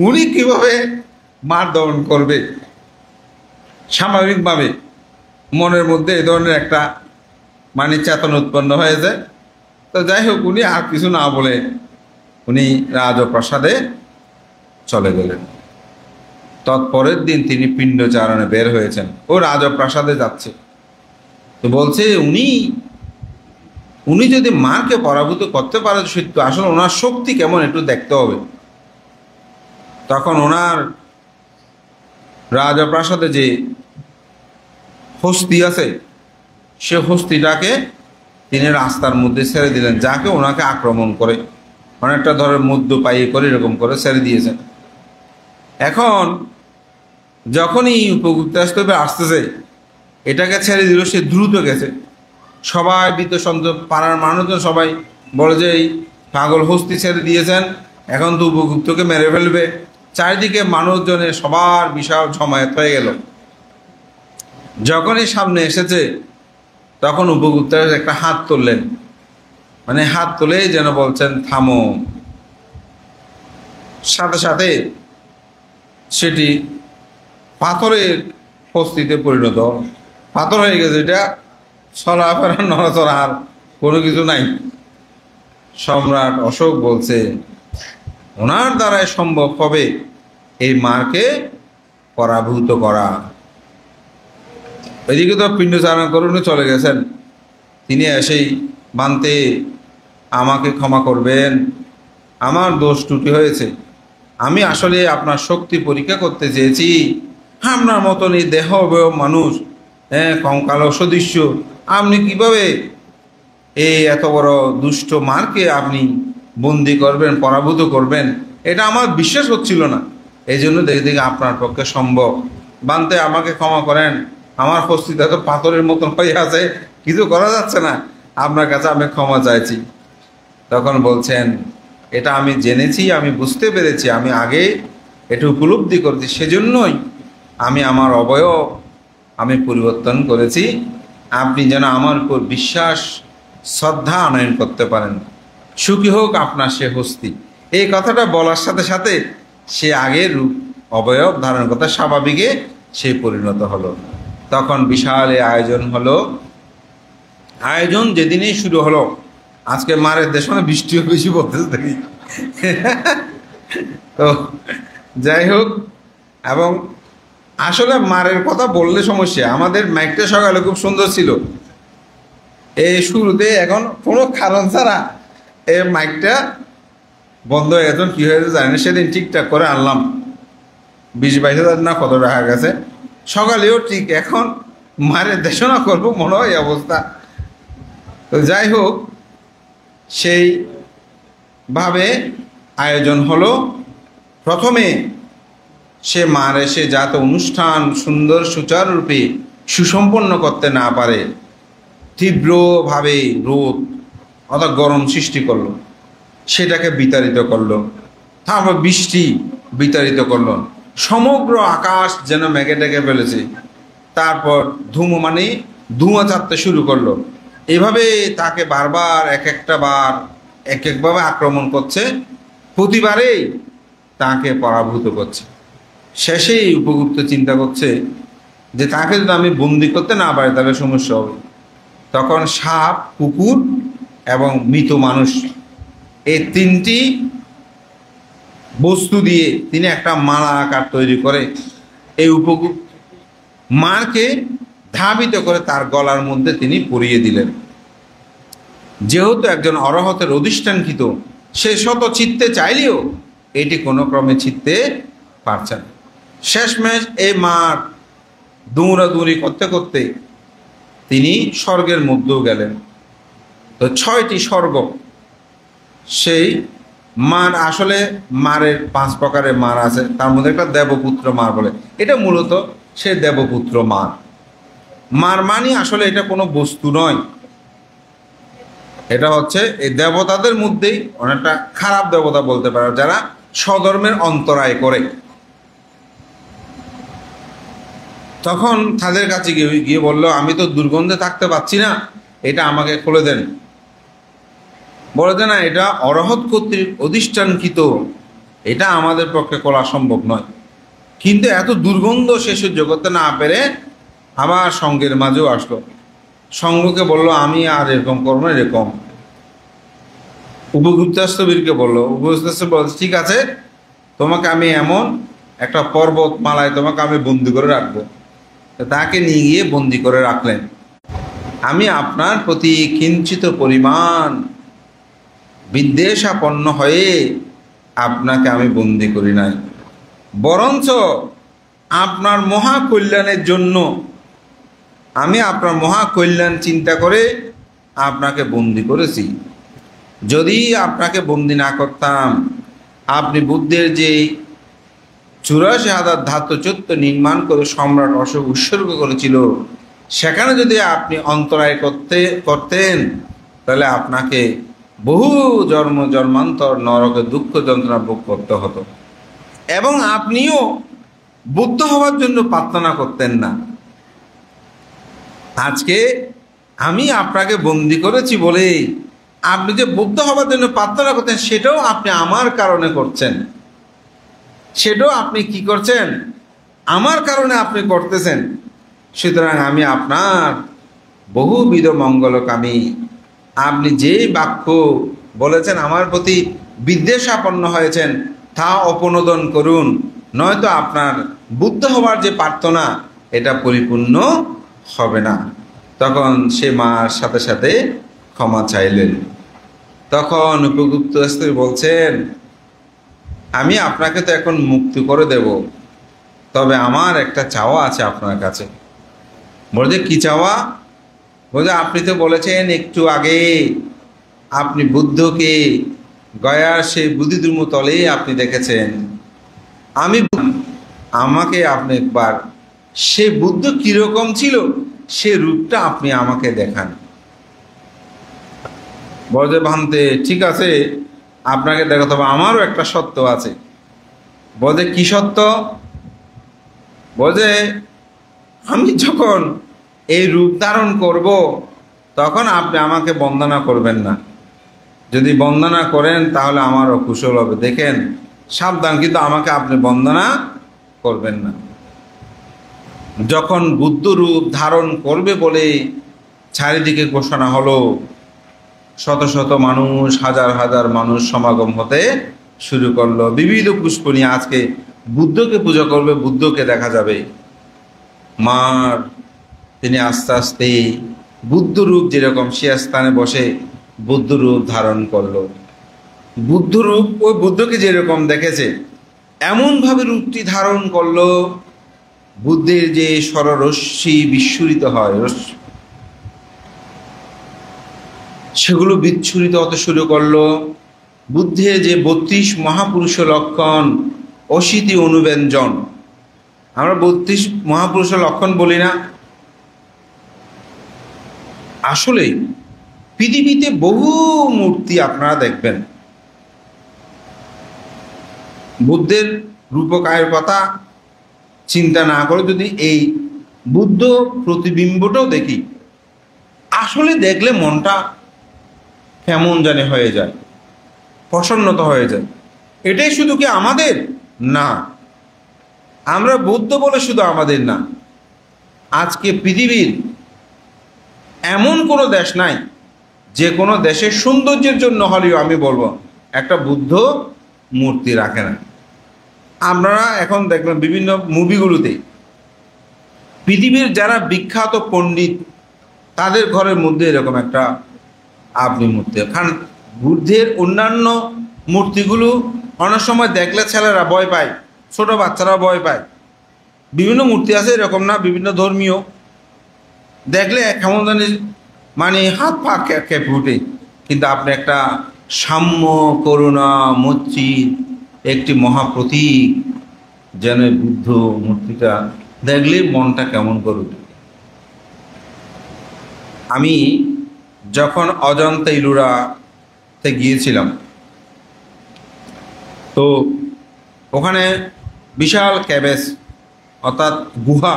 Speaker 1: উনি কিভাবে মার দমন করবে, স্বাভাবিকভাবে মনের মধ্যে এই ধরনের একটা মানে চেতনা উৎপন্ন হয়েছে। তো যাই হোক, উনি আর কিছু না বলে উনি রাজপ্রাসাদে চলে গেলেন। তৎপরের দিন তিনি পিণ্ডচারণে বের হয়েছেন, ও রাজপ্রাসাদে যাচ্ছে। তো বলছে উনি যদি মাকে পরাভূত করতে পারে সত্য, আসলে ওনার শক্তি কেমন একটু দেখতে হবে। তখন ওনার রাজপ্রাসাদে যে হস্তি আছে, সে হস্তিটাকে তিনি রাস্তার মধ্যে ছেড়ে দিলেন, যাকে ওনাকে আক্রমণ করে, অনেকটা ধরে মধ্য পাইয়ে করে এরকম করে ছেড়ে দিয়েছেন। এখন যখনই উপগুপ্তস্তবে আসতেছে, এটাকে ছেড়ে দিল, সে দ্রুত গেছে। সবাই ভীত সন্ত্রস্ত, পাড়ার মানুষজন সবাই বলে যে এই পাগল হস্তি ছেড়ে দিয়েছেন, এখন তো উপগুপ্তকে মেরে ফেলবে। চারিদিকে মানুষজনের সবার বিশাল জমায়েত হয়ে গেল। যখনই সামনে এসেছে, তখন উপগুপ্ত একটা হাত তুললেন, মানে হাত তুলেই যেন বলছেন থামো। সাথে সাথে সেটি পাথরের হস্তিতে পরিণত, পাথর হয়ে গেছে, এটা চলাফেরা নড়াচড়া আর কোনো কিছু নাই। সম্রাট অশোক বলছে ওনার দ্বারাই সম্ভব হবে এই মাকে পরাভূত করা। এদিকে তো পিণ্ডচারণ করে উনি চলে গেছেন। তিনি এসেই, বানতে আমাকে ক্ষমা করবেন, আমার দোষ ত্রুটি হয়েছে, আমি আসলে আপনার শক্তি পরীক্ষা করতে চেয়েছি। আপনার মতন এই দেহ মানুষ, কঙ্কাল সদৃশ্য, আপনি কিভাবে এই এত বড় দুষ্ট মারকে আপনি বন্দি করবেন, পরাভূত করবেন, এটা আমার বিশ্বাস হচ্ছিল না। এই জন্য দেখে দেখে আপনার পক্ষে সম্ভব, বানতে আমাকে ক্ষমা করেন, আমার হস্তিটা তো পাথরের মতন হয়ে আছে, কিছু করা যাচ্ছে না, আপনার কাছে আমি ক্ষমা চাইছি। তখন বলছেন এটা আমি জেনেছি, আমি বুঝতে পেরেছি, আমি আগে এটা উপলব্ধি করেছি, সেজন্যই আমি আমার অবয়ব আমি পরিবর্তন করেছি, আপনি যেন আমার উপর বিশ্বাস শ্রদ্ধা আনয়ন করতে পারেন। সুখী হোক আপনার সে হস্তি। এই কথাটা বলার সাথে সাথে সে আগের রূপ অবয়ব ধারণ করতে স্বাভাবিকে সে পরিণত হলো। তখন বিশাল আয়োজন হলো। আয়োজন যেদিনেই শুরু হলো, আজকে মারের দেশ মানে বৃষ্টিও বেশি বলতেছে দেখি। তো যাই হোক, এবং আসলে মারের কথা বললে সমস্যা, আমাদের মাইকটা সকালে খুব সুন্দর ছিল, এই শুরুতে এখন কোনো কারণ ছাড়া এই মাইকটা বন্ধ হয়ে গেছে, কী হয়েছে জানি না। সেদিন ঠিকঠাক করে আনলাম, 20-22 হাজার না কত টাকা গেছে, সকালেও ঠিক। এখন মারে দেশনা করবো মনে হয় এই অবস্থা। তো যাই হোক, সেই ভাবে আয়োজন হলো। প্রথমে সে মার এসে যাতে অনুষ্ঠান সুন্দর সুচারুরূপে সুসম্পন্ন করতে না পারে, তীব্রভাবে রোদ অর্থাৎ গরম সৃষ্টি করলো, সেটাকে বিতাড়িত করলো। তারপর বৃষ্টি বিতাড়িত করলো, সমগ্র আকাশ যেন মেঘে ঢেকে ফেলেছে। তারপর ধুমা চাপতে শুরু করলো। এভাবে তাকে বারবার একভাবে আক্রমণ করছে, প্রতিবারেই তাকে পরাভূত করছে। শেষেই উপগুপ্ত চিন্তা করছে যে তাকে যদি আমি বন্দি করতে না পারি তাহলে সমস্যা হবে। তখন সাপ, কুকুর এবং মৃত মানুষ, এই তিনটি বস্তু দিয়ে তিনি একটা মালা আকার তৈরি করে এই উপগুপ্ত মারকে ধাবিত করে তার গলার মধ্যে তিনি পরিয়ে দিলেন। যেহেতু একজন অরহতের অধিষ্ঠানকৃত, সে শত চিত্তে চাইলেও এটি কোনো ক্রমে চিত্তে পারছে না। শেষমেশ এই মার দৌড়াদৌড়ি করতে করতে তিনি স্বর্গের মধ্যেও গেলেন। তো 6টি স্বর্গ সেই মার, আসলে মারের 5 প্রকারের মার আছে, তার মধ্যে একটা দেবপুত্র মার বলে। এটা মূলত সে দেবপুত্র মার। মার মানে আসলে এটা কোনো বস্তু নয়, এটা হচ্ছে এই দেবতাদের মধ্যেই অনেকটা খারাপ দেবতা বলতে পারে, যারা স্বধর্মের অন্তরায় করে। তখন তাদের কাছে গিয়ে বলল, আমি তো দুর্গন্ধে থাকতে পারছি না, এটা আমাকে খুলে দেন। বলে যে না, এটা অরহৎ কর্তৃক অধিষ্ঠানকৃত, এটা আমাদের পক্ষে খোলা সম্ভব নয়। কিন্তু এত দুর্গন্ধ সে সহ্য করতে না পেরে আবার সঙ্গের মাঝেও আসলো। সঙ্গকে বলল, আমি আর এরকম করবো না, এরকম। উপগুপ্তাস্তবীরকে বলল, উপগুপ্তাস্তবীর বলছে, ঠিক আছে, তোমাকে আমি এমন একটা পর্বতমালায় তোমাকে আমি বন্দি করে রাখবো। তাকে নিয়ে গিয়ে বন্দি করে রাখলেন। আমি আপনার প্রতি কিঞ্চিত পরিমাণ বিদ্বেষাপন্ন হয়ে আপনাকে আমি বন্দি করি নাই, বরঞ্চ আপনার মহাকল্যাণের জন্য আমি আপনার মহাকল্যাণ চিন্তা করে আপনাকে বন্দি করেছি। যদি আপনাকে বন্দি না করতাম, আপনি বুদ্ধের যে 84,000 ধাতুচ্যুত নির্মাণ করে সম্রাট অশোক উৎসর্গ করেছিল, সেখানে যদি আপনি অন্তরায় করতেন তাহলে আপনাকে বহু জন্মান্তর নরকে দুঃখ যন্ত্রণা ভোগ করতে হতো, এবং আপনিও বুদ্ধ হওয়ার জন্য প্রার্থনা করতেন না। আজকে আমি আপনাকে বন্দি করেছি বলে আপনি যে বুদ্ধ হওয়ার জন্য প্রার্থনা করতেন, সেটাও আপনি আমার কারণে করছেন। সেটাও আপনি কি করছেন? আমার কারণে আপনি করতেছেন। সুতরাং আমি আপনার বহুবিধ মঙ্গলকামী। আপনি যে বাক্য বলেছেন, আমার প্রতি বিদ্বেষাপন্ন হয়েছেন, তা অপনোদন করুন, নয়তো আপনার বুদ্ধ হওয়ার যে প্রার্থনা এটা পরিপূর্ণ হবে না। তখন সে মার সাথে সাথে ক্ষমা চাইলেন। তখন উপগুপ্তস্তবী বলছেন, আমি আপনাকে তো এখন মুক্তি করে দেব, তবে আমার একটা চাওয়া আছে আপনার কাছে। বলছে, কি চাওয়া? বলছে, আপনি তো বলেছেন একটু আগে আপনি বুদ্ধকে গয়ার সেই বুদ্ধিধূম তলেই আপনি দেখেছেন। আমাকে আপনি একবার সে বুদ্ধ কিরকম ছিল সে রূপটা আপনি আমাকে দেখান। বলছে, ভান্তে, ঠিক আছে, আপনাকে দেখাতে হবে, আমারও একটা সত্য আছে। বলছে, কি সত্য? বলছে, আমি যখন এই রূপ ধারণ করব তখন আপনি আমাকে বন্দনা করবেন না। যদি বন্দনা করেন তাহলে আমার অকুশল হবে। দেখেন, সাবধান, কিন্তু আমাকে আপনি বন্দনা করবেন না। যখন বুদ্ধ রূপ ধারণ করবে বলে চারিদিকে ঘোষণা হলো, শত শত মানুষ, হাজার হাজার মানুষ সমাগম হতে শুরু করলো। বিবিধ পুষ্প নিয়ে আজকে বুদ্ধকে পূজা করবে, বুদ্ধকে দেখা যাবে। মার তিনি আস্তে আস্তে বুদ্ধ রূপ যেরকম সে স্থানে বসে বুদ্ধ রূপ ধারণ করলো। বুদ্ধ রূপ ওই বুদ্ধকে যেরকম দেখেছে এমনভাবে রূপটি ধারণ করলো বুদ্ধের যে সররশ্মি বিস্ফুরিত হয়, সেগুলো বিচ্ছুরিত হতে শুরু করলো। বুদ্ধের যে 32 মহাপুরুষ লক্ষণ, অশীতি অনুব্যঞ্জন, আমরা 32 মহাপুরুষ লক্ষণ বলি না? আসলে পৃথিবীতে বহু মূর্তি আপনারা দেখবেন। বুদ্ধের রূপকায়ের কথা চিন্তা না করে যদি এই বুদ্ধ প্রতিবিম্বটাও দেখি, আসলে দেখলে মনটা কেমন জানে হয়ে যায়, প্রসন্নতা হয়ে যায়। এটাই শুধু কি আমাদের? না, আমরা বুদ্ধ বলে শুধু আমাদের না, আজকে পৃথিবীর এমন কোনো দেশ নাই যে কোনো দেশের সৌন্দর্যের জন্য হলেও আমি বলবো একটা বুদ্ধ মূর্তি রাখে না। আপনারা এখন দেখবেন বিভিন্ন মুভিগুলোতে পৃথিবীর যারা বিখ্যাত পণ্ডিত তাদের ঘরের মধ্যে এরকম একটা আপনি মূর্তি। কারণ বুদ্ধের অন্যান্য মূর্তিগুলো অনেক সময় দেখলে ছেলেরা ভয় পায়, ছোট বাচ্চারা ভয় পায়। বিভিন্ন মূর্তি আছে এরকম না, বিভিন্ন ধর্মীয়, দেখলে কেমন জানি মানে হাত পা কেঁপে উঠে। কিন্তু আপনি একটা সাম্য, করুণা, মৈত্রীর একটি মহাপ্রতীক যেন বুদ্ধ মূর্তিটা দেখলে মনটা কেমন করে উঠে। আমি যখন অজন্তা ইলোরাতে গিয়েছিলাম, তো ওখানে বিশাল ক্যাবেজ অর্থাৎ গুহা,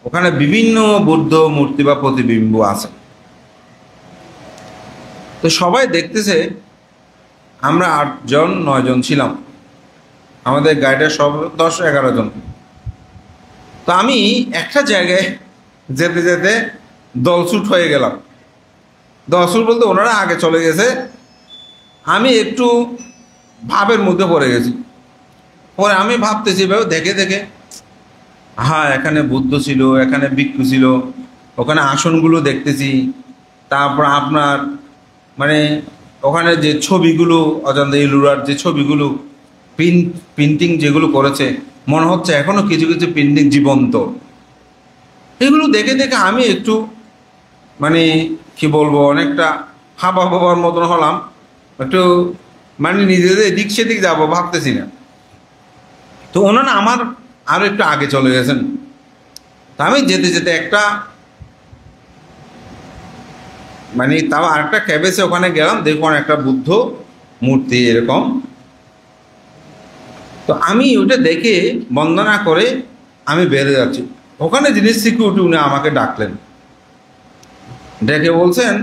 Speaker 1: ওখানে বিভিন্ন বুদ্ধ মূর্তি বা প্রতিবিম্ব আছে। তো সবাই দেখতেছে, আমরা 8 জন 9 জন ছিলাম, আমাদের গাইডের সব 10-11 জন। তো আমি একটা জায়গায় যেতে যেতে দলছুট হয়ে গেলাম। দলছুট বলতে ওনারা আগে চলে গেছে, আমি একটু ভাবের মধ্যে পড়ে গেছি। পরে আমি ভাবতেছি ভাবে দেখে দেখে, হ্যাঁ এখানে বুদ্ধ ছিল, এখানে ভিক্ষু ছিল, ওখানে আসনগুলো দেখতেছি। তারপর আপনার মানে ওখানে যে ছবিগুলো, অজন্তা ইলোরার যে ছবিগুলো প্রিন্টিং যেগুলো করেছে, মনে হচ্ছে এখনো কিছু কিছু প্রিন্টিং জীবন্ত। এগুলো দেখে দেখে আমি একটু মানে কি বলবো, অনেকটা হাবা বাবার মতন হলাম, একটু মানে নিজেদের এদিক সেদিক যাবো ভাবতেছি না। তো ওনারা আমার আরো একটু আগে চলে গেছেন। তা আমি যেতে যেতে একটা মানে তাও আরেকটা ক্যাবেজে ওখানে গেলাম, দেখুন একটা বুদ্ধ মূর্তি এরকম। তো আমি ওটা দেখে বন্দনা করে আমি বেড়ে যাচ্ছি। ওখানে যিনি সিকিউরিটি উনি আমাকে ডাকলেন, ডেকে বলছেন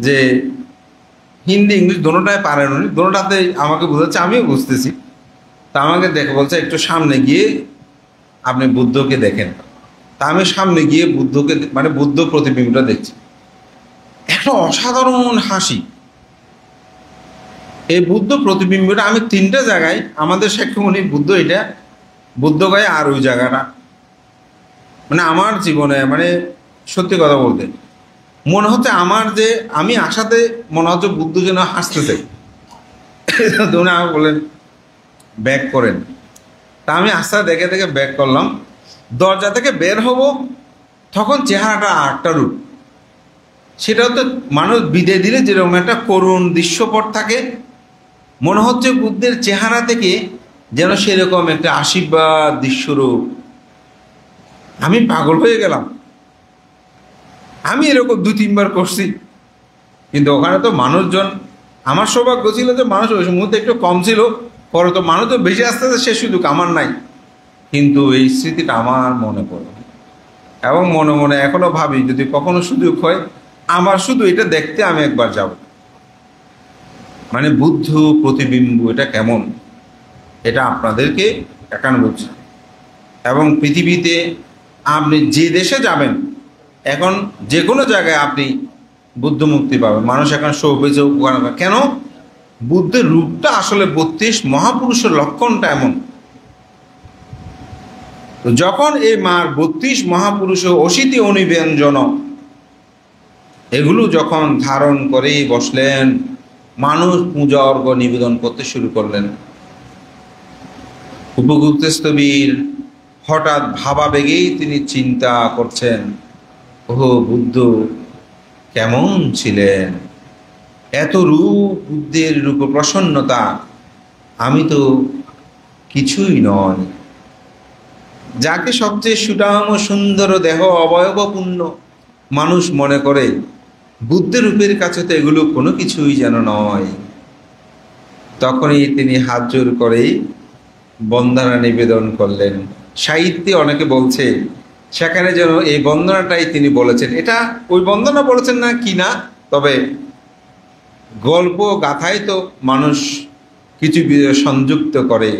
Speaker 1: যে হিন্দি ইংলিশ দোনোটাই পারেন উনি, দোনোটাতেই আমাকে বুঝাচ্ছে, আমিও বুঝতেছি। তা আমাকে দেখে বলছে একটু সামনে গিয়ে আপনি বুদ্ধকে দেখেন। তা আমি সামনে গিয়ে বুদ্ধকে মানে বুদ্ধ প্রতিবিম্বটা দেখছি। একটা অসাধারণ হাসি। এই বুদ্ধ প্রতিবিম্বটা আমি 3টে জায়গায়, আমাদের শিক্ষামণি বুদ্ধ এটা বুদ্ধ গায়ে আর ওই জায়গাটা, মানে আমার জীবনে মানে সত্যি কথা বলতে মনে হচ্ছে আমার যে আমি আসাতে মনে হচ্ছে বুদ্ধ যেন হাসতেছে। উনি আমাকে বললেন ব্যাক করেন। তা আমি আস্তে দেখে দেখে ব্যাক করলাম। দরজা থেকে বের হব তখন চেহারাটা আরেকটা রূপ। সেটা হচ্ছে মানুষ বিদায় দিলে যেরকম একটা করুণ দৃশ্যপট থাকে, মনে হচ্ছে বুদ্ধের চেহারা থেকে যেন সেরকম একটা আশীর্বাদ দৃশ্যরূপ। আমি পাগল হয়ে গেলাম। আমি এরকম 2-3 বার করছি, কিন্তু ওখানে তো মানুষজন, আমার সৌভাগ্য ছিল যে মানুষ ওই মুহূর্তে একটু কম ছিল। পরে তো মানুষ তো বেশি আসতে আসতে সে সুযোগ আমার নাই, কিন্তু এই স্মৃতিটা আমার মনে পড়ে এবং মনে মনে এখনো ভাবি যদি কখনো সুযোগ হয় আমার শুধু এটা দেখতে আমি একবার যাব। মানে বুদ্ধ প্রতিবিম্ব এটা কেমন, এটা আপনাদেরকে একান বলছি। এবং পৃথিবীতে আপনি যে দেশে যাবেন, এখন যে কোনো জায়গায় আপনি বুদ্ধ মুক্তি পাবেন। মানুষ এখন শোভেছে কেন, বুদ্ধের রূপটা আসলে 32 মহাপুরুষের লক্ষণটা এমন। তো যখন এই মার 32 মহাপুরুষ অশীতি অনিব্যঞ্জন এগুলো যখন ধারণ করে বসলেন, মানুষ পূজা অর্ঘ্য নিবেদন করতে শুরু করলেন। উপগুপ্তস্থবির হঠাৎ ভাবাবেগেই তিনি চিন্তা করছেন, ও বুদ্ধ কেমন ছিলেন, এত রূপ, বুদ্ধের রূপ প্রসন্নতা, আমি তো কিছুই নয়। যাকে সবচেয়ে সুঠাম ও সুন্দর দেহ অবয়বপূর্ণ মানুষ মনে করে, বুদ্ধের রূপের কাছে তো এগুলো কোনো কিছুই যেন নয়। তখনই তিনি হাত জোর করেই বন্দনা নিবেদন করলেন। সাহিত্যে অনেকে বলছে সেখানে যেন এই বন্দনাটাই তিনি বলেছেন। এটা ওই বন্দনা বলেছেন না কি না, তবে গল্প গাথায় তো মানুষ কিছু বিষয় সংযুক্ত করে।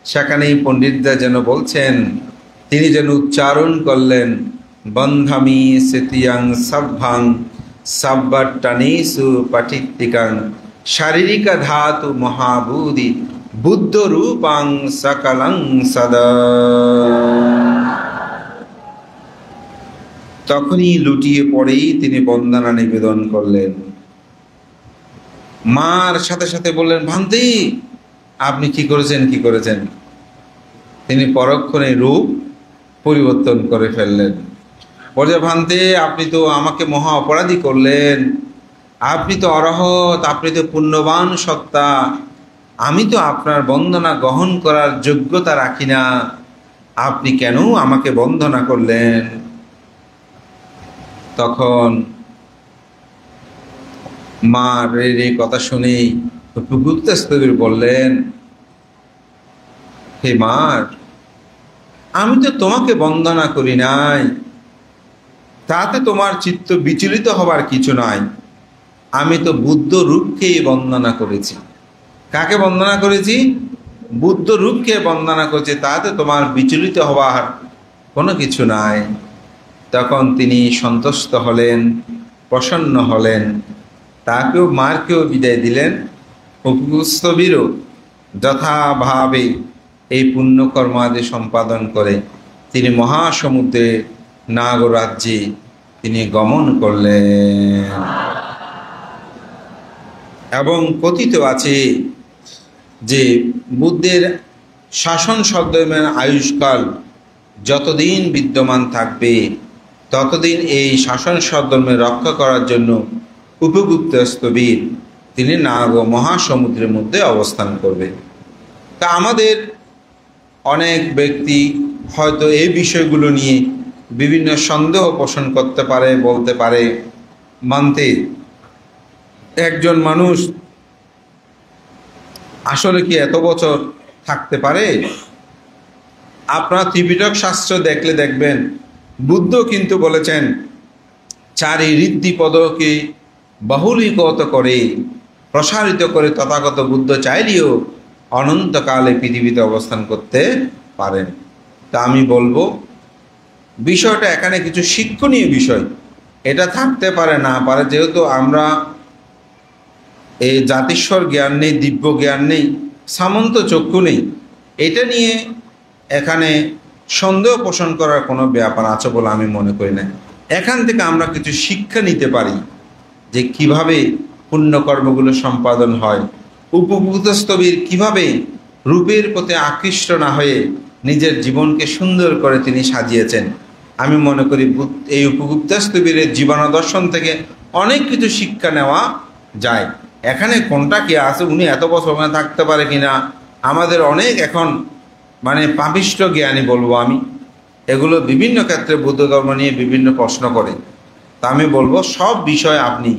Speaker 1: সেখানেই পণ্ডিতরা যেন বলছেন, তিনি যেন উচ্চারণ করলেন, বন্ধামি সেতিয়াং সভ্যাং সাব্বাটানিসু পাঠিত্তিকাং শারীরিক ধাতু মহাবুধি বুদ্ধ রূপাং সকলং সদা। তখনই লুটিয়ে পড়েই তিনি বন্দনা নিবেদন করলেন। মার সাথে সাথে বললেন, ভান্তি আপনি কি করেছেন। তিনি পরক্ষণে রূপ পরিবর্তন করে ফেললেন। বলে, ভান্তি আপনি তো আমাকে মহা অপরাধী করলেন, আপনি তো অরহত, আপনি তো পুণ্যবান সত্তা, আমি তো আপনার বন্দনা গ্রহণ করার যোগ্যতা রাখি না, আপনি কেন আমাকে বন্দনা করলেন? তখন মার এই কথা শুনেই গুপ্তস্তবীর বললেন, হে মার, আমি তো তোমাকে বন্দনা করি নাই, তাতে তোমার চিত্ত বিচলিত হবার কিছু নাই। আমি তো বুদ্ধ রূপকেই বন্দনা করেছি। কাকে বন্দনা করেছি? বুদ্ধ রূপকে বন্দনা করেছি, তাতে তোমার বিচলিত হবার কোনো কিছু নাই। তখন তিনি সন্তুষ্ট হলেন, প্রসন্ন হলেন, তাকেও মারকেও বিদায় দিলেন। উপস্থবিরও যথাভাবে এই পুণ্যকর্মাদি সম্পাদন করে তিনি মহাসমুদ্রে নাগরাজ্যে তিনি গমন করলেন। এবং কথিত আছে যে বুদ্ধের শাসন সদ্ধর্মের আয়ুষ্কাল যতদিন বিদ্যমান থাকবে, ততদিন এই শাসন সদ্ধর্মে রক্ষা করার জন্য উপগুপ্তস্তবীর তিনি নাগ মহাসমুদ্রের মধ্যে অবস্থান করবে। তা আমাদের অনেক ব্যক্তি হয়তো এই বিষয়গুলো নিয়ে বিভিন্ন সন্দেহ পোষণ করতে পারে, বলতে পারে, মানতে একজন মানুষ আসলে কি এত বছর থাকতে পারে? আপনারা ত্রিপিটক শাস্ত্র দেখলে দেখবেন, বুদ্ধ কিন্তু বলেছেন, চারি ঋদ্ধি পদকে বহুলীকত করে প্রসারিত করে তথাগত বুদ্ধ চাইলেও অনন্তকালে পৃথিবীতে অবস্থান করতে পারেন। তা আমি বলবো বিষয়টা এখানে কিছু শিক্ষণীয় বিষয়, এটা থাকতে পারে না পারে, যেহেতু আমরা এই জাতিস্বর জ্ঞান নেই, দিব্য জ্ঞান নেই, সামন্ত চক্ষু নেই, এটা নিয়ে এখানে সন্দেহ পোষণ করার কোনো ব্যাপার আছে বলে আমি মনে করি না। এখান থেকে আমরা কিছু শিক্ষা নিতে পারি যে কিভাবে পুণ্যকর্মগুলো সম্পাদন হয়, উপভূতস্তবীর কিভাবে রূপের প্রতি আকৃষ্ট না হয়ে নিজের জীবনকে সুন্দর করে তিনি সাজিয়েছেন। আমি মনে করি এই উপগুপ্তস্তবীরের জীবনাদর্শন থেকে অনেক কিছু শিক্ষা নেওয়া যায়। এখানে কোনটা কি আছে, উনি এত বছর থাকতে পারে কিনা, আমাদের অনেক এখন পাপিষ্ট জ্ঞানী বলবো আমি, এগুলো বিভিন্ন ক্ষেত্রে বুদ্ধ ধর্ম নিয়ে বিভিন্ন প্রশ্ন করে। তা আমি বলবো সব বিষয় আপনি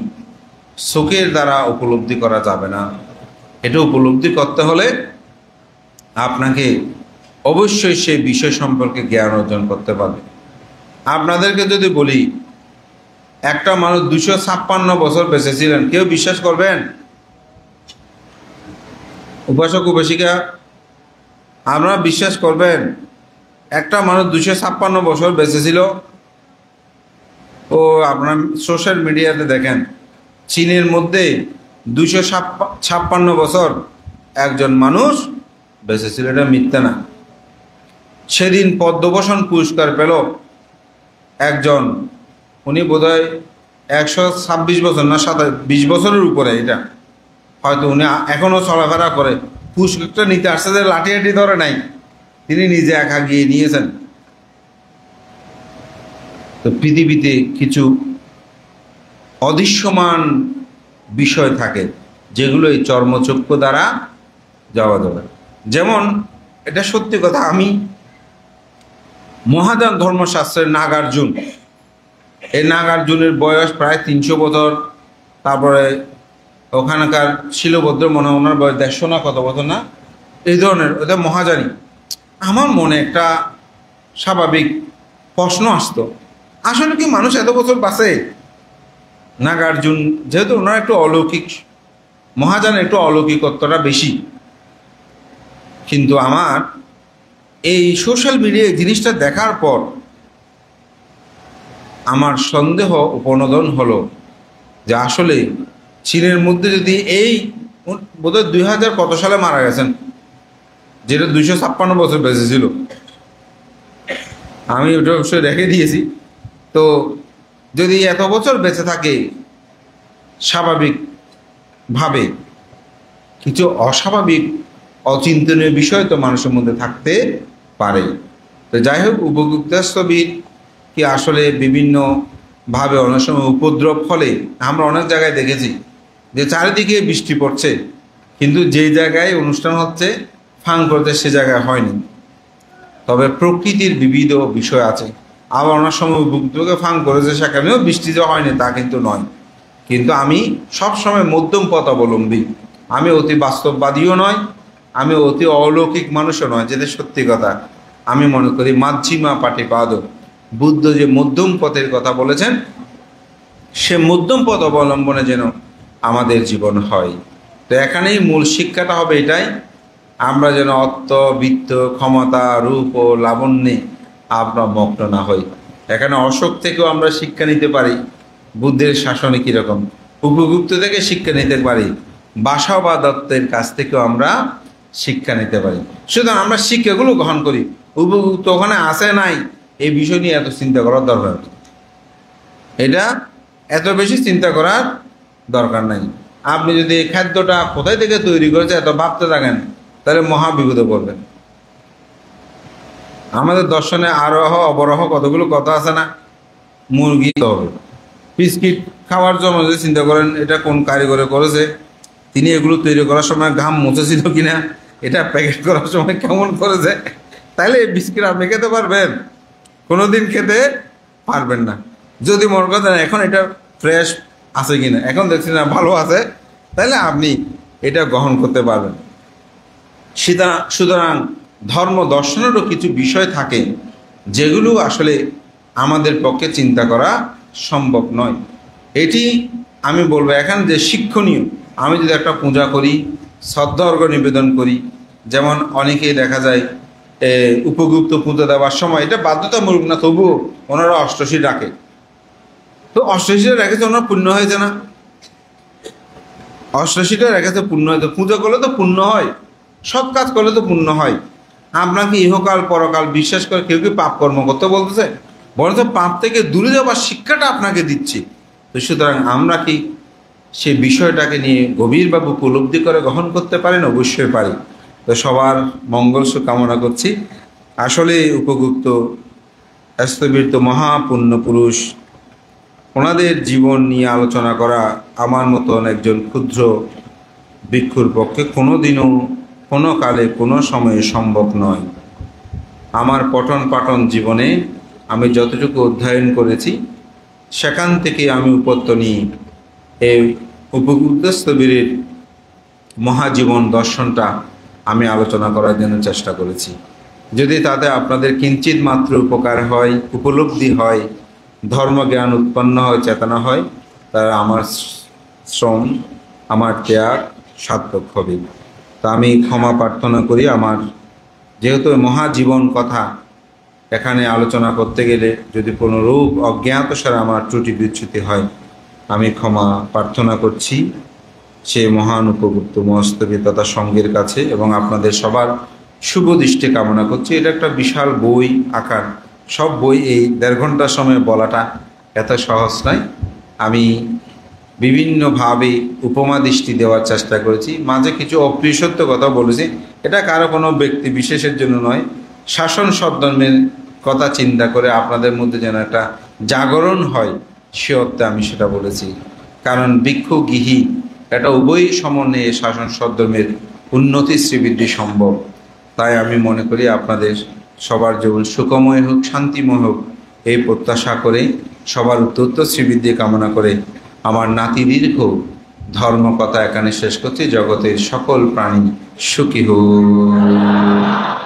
Speaker 1: চোখের দ্বারা উপলব্ধি করা যাবে না। এটা উপলব্ধি করতে হলে আপনাকে অবশ্যই সেই বিষয় সম্পর্কে জ্ঞান অর্জন করতে পারবে। আপনাদেরকে যদি বলি একটা মানুষ 256 বছর বেঁচে ছিলেন, কেউ বিশ্বাস করবেন? উপাসক উপাসিকা, আপনারা বিশ্বাস করবেন একটা মানুষ 256 বছর বেঁচে ছিল? ও আপনার সোশ্যাল মিডিয়াতে দেখেন চীনের মধ্যে 256 বছর একজন মানুষ বেঁচে ছিল, এটা মিথ্যা না। সেদিন পদ্মভূষণ পুরস্কার পেল একজন, উনি বোধহয় 126 বছর না 20 বছরের উপরে, এটা হয়তো উনি এখনও চলাফেরা করে, পুরস্কারটা নিতে আসছে, যে লাঠিয়াটি ধরে নাই, তিনি নিজে একা গিয়ে নিয়েছেন। তো পৃথিবীতে কিছু অদৃশ্যমান বিষয় থাকে যেগুলো এই চর্মচক্ষু দ্বারা যাওয়া যাবে। যেমন এটা সত্যি কথা, আমি মহাযান ধর্মশাস্ত্রের নাগার্জুন, এই নাগার্জুনের বয়স প্রায় 300 বছর। তারপরে ওখানকার শিলভদ্র মনে হয় ওনার বয়স 150 না কত বছর না, এই ধরনের, ওটা মহাজানী। আমার মনে একটা স্বাভাবিক প্রশ্ন আসতো, আসলে কি মানুষ এত বছর বাঁচে? নাগার্জুন যেহেতু ওনার একটু অলৌকিক, মহাযান একটু অলৌকিকত্বটা বেশি। কিন্তু আমার এই সোশ্যাল মিডিয়ায় জিনিসটা দেখার পর আমার সন্দেহ উপনোদন হলো যে আসলে চীনের মধ্যে যদি এই বোধহয় 2000 কত সালে মারা গেছেন, যেটা 256 বছর বেঁচে ছিল, আমি ওটা অবশ্যই রেখে দিয়েছি। তো যদি এত বছর বেঁচে থাকে, স্বাভাবিকভাবে কিছু অস্বাভাবিক অচিন্তনীয় বিষয় তো মানুষের মধ্যে থাকতে পারে। তো যাই হোক, উপগুপ্তাস্তবিদ কি আসলে বিভিন্নভাবে অনেক সময় উপদ্রব ফলে আমরা অনেক জায়গায় দেখেছি যে চারিদিকে বৃষ্টি পড়ছে, কিন্তু যেই জায়গায় অনুষ্ঠান হচ্ছে ফাং করতে সে জায়গায় হয়নি। তবে প্রকৃতির বিবিধ বিষয় আছে। আবার অনেক সময় উপগুপ্তকে ফাং করেছে, সেখানেও বৃষ্টি যে হয়নি তা কিন্তু নয়। কিন্তু আমি সবসময় মধ্যম পথ অবলম্বী। আমি অতি বাস্তববাদীও নয়, আমি অতি অলৌকিক মানুষও নয়, যেটা সত্যি কথা। আমি মনে করি মাঝিমা পাটিপাদ, বুদ্ধ যে মধ্যম পথের কথা বলেছেন, সে মধ্যম পথ অবলম্বনে যেন আমাদের জীবন হয়। তো এখানেই মূল শিক্ষাটা হবে এটাই, আমরা যেন অর্থ, বিত্ত, ক্ষমতা, রূপ ও লাবণ্যে আমরা মগ্ন না হই। এখানে অশোক থেকেও আমরা শিক্ষা নিতে পারি বুদ্ধের শাসনে কীরকম, উপগুপ্ত থেকে শিক্ষা নিতে পারি, বাসা বা দত্তের কাছ থেকেও আমরা শিক্ষা নিতে পারি। সুতরাং আমরা শিক্ষাগুলো গ্রহণ করি। উপগুপ্ত ওখানে আসে নাই, এই বিষয় নিয়ে এত চিন্তা করার দরকার, এটা এত বেশি চিন্তা করার দরকার নাই। আপনি যদি এই খাদ্যটা কোথায় থেকে তৈরি করেছে এত ভাবতে থাকেন, তাহলে মহা বিপদে পড়বেন। আমাদের দর্শনে আরোহ অবরোহ কতগুলো কথা আছে না, মুরগি হবে, বিস্কিট খাওয়ার জন্য যদি চিন্তা করেন এটা কোন কারিগরে করেছে, তিনি এগুলো তৈরি করার সময় ঘাম মুছেছিল কিনা, এটা প্যাকেট করার সময় কেমন করেছে, তাহলে এই বিস্কিট আপনি খেতে পারবেন? কোনোদিন খেতে পারবেন না। যদি মনে করেন এখন এটা ফ্রেশ আছে কিনা, এখন দেখছি না ভালো আছে, তাহলে আপনি এটা গ্রহণ করতে পারবেন। সুতরাং ধর্ম দর্শনেরও কিছু বিষয় থাকে যেগুলো আসলে আমাদের পক্ষে চিন্তা করা সম্ভব নয়। এটি আমি বলবো এখানে যে শিক্ষণীয়। আমি যদি একটা পূজা করি, শ্রদ্ধা অর্ঘ্য নিবেদন করি, যেমন অনেকেই দেখা যায় উপগুপ্ত পূজা দেওয়ার সময়, এটা বাধ্যতামূলক না, তবুও ওনারা অষ্টশী ডাকে। তো অষ্টশীটা রেখেছে, ওনার পুণ্য হয়েছে না? অষ্টশীটা রেখেছে, পুণ্য হয়েছে। পূজা করলে তো পুণ্য হয়, সৎ কাজ করলে তো পুণ্য হয়। আপনাকে ইহকাল পরকাল বিশ্বাস করে কেউ কি পাপ কর্ম করতে বলতেছে? বরঞ্চ পাপ থেকে দূরে যাওয়ার শিক্ষাটা আপনাকে দিচ্ছি। তো সুতরাং আমরা কি সেই বিষয়টাকে নিয়ে গভীরভাবে উপলব্ধি করে গ্রহণ করতে পারি না? অবশ্যই পারি। তো সবার মঙ্গল কামনা করছি। আসলে উপগুপ্ত স্থবির তো মহাপুণ্য পুরুষ, ওনাদের জীবন নিয়ে আলোচনা করা আমার মতন একজন ক্ষুদ্র ভিক্ষুর পক্ষে কোনোদিনও, কোনো কালে, কোনো সময়ে সম্ভব নয়। আমার পঠন পাঠন জীবনে আমি যতটুকু অধ্যয়ন করেছি, সেখান থেকে আমি উপত্য নিয়ে এই উপগুপ্ত স্থবিরের মহাজীবন দর্শনটা আমি আলোচনা করার জন্য চেষ্টা করেছি। যদি তাতে আপনাদের কিঞ্চিত মাত্র উপকার হয়, উপলব্ধি হয়, ধর্মজ্ঞান উৎপন্ন হয়, চেতনা হয়, তারা আমার শ্রম, আমার ত্যাগ সার্থক হবে। তা আমি ক্ষমা প্রার্থনা করি। আমার যেহেতু মহাজীবন কথা এখানে আলোচনা করতে গেলে যদি কোনো রূপ অজ্ঞাতসারে আমার ত্রুটি বিচ্যুতি হয়, আমি ক্ষমা প্রার্থনা করছি সে মহান উপগুপ্ত মস্তবী তথা সঙ্গের কাছে, এবং আপনাদের সবার শুভ দৃষ্টি কামনা করছি। এটা একটা বিশাল বই আকার, সব বই এই 1.5 ঘন্টার সময় বলাটা এত সহজ নয়। আমি বিভিন্নভাবে উপমা দৃষ্টি দেওয়ার চেষ্টা করেছি, মাঝে কিছু অপ্রিয় সত্য কথা বলেছি। এটা কারো কোনো ব্যক্তি বিশেষের জন্য নয়, শাসন সদ্ধর্মের কথা চিন্তা করে আপনাদের মধ্যে যেন একটা জাগরণ হয়, সে অর্থে আমি সেটা বলেছি। কারণ ভিক্ষু গৃহী এটা উভয় সমন্বয়ে শাসন সদ্ধর্মের উন্নতি শ্রীবৃদ্ধি সম্ভব। তাই আমি মনে করি আপনাদের সবার জীবন সুখময় হোক, শান্তিময় হোক, এই প্রত্যাশা করে, সবার উত্তর শ্রীবৃদ্ধি কামনা করে আমার নাতি দীর্ঘ ধর্ম কথা এখানে শেষ করছি। জগতের সকল প্রাণী সুখী হোক।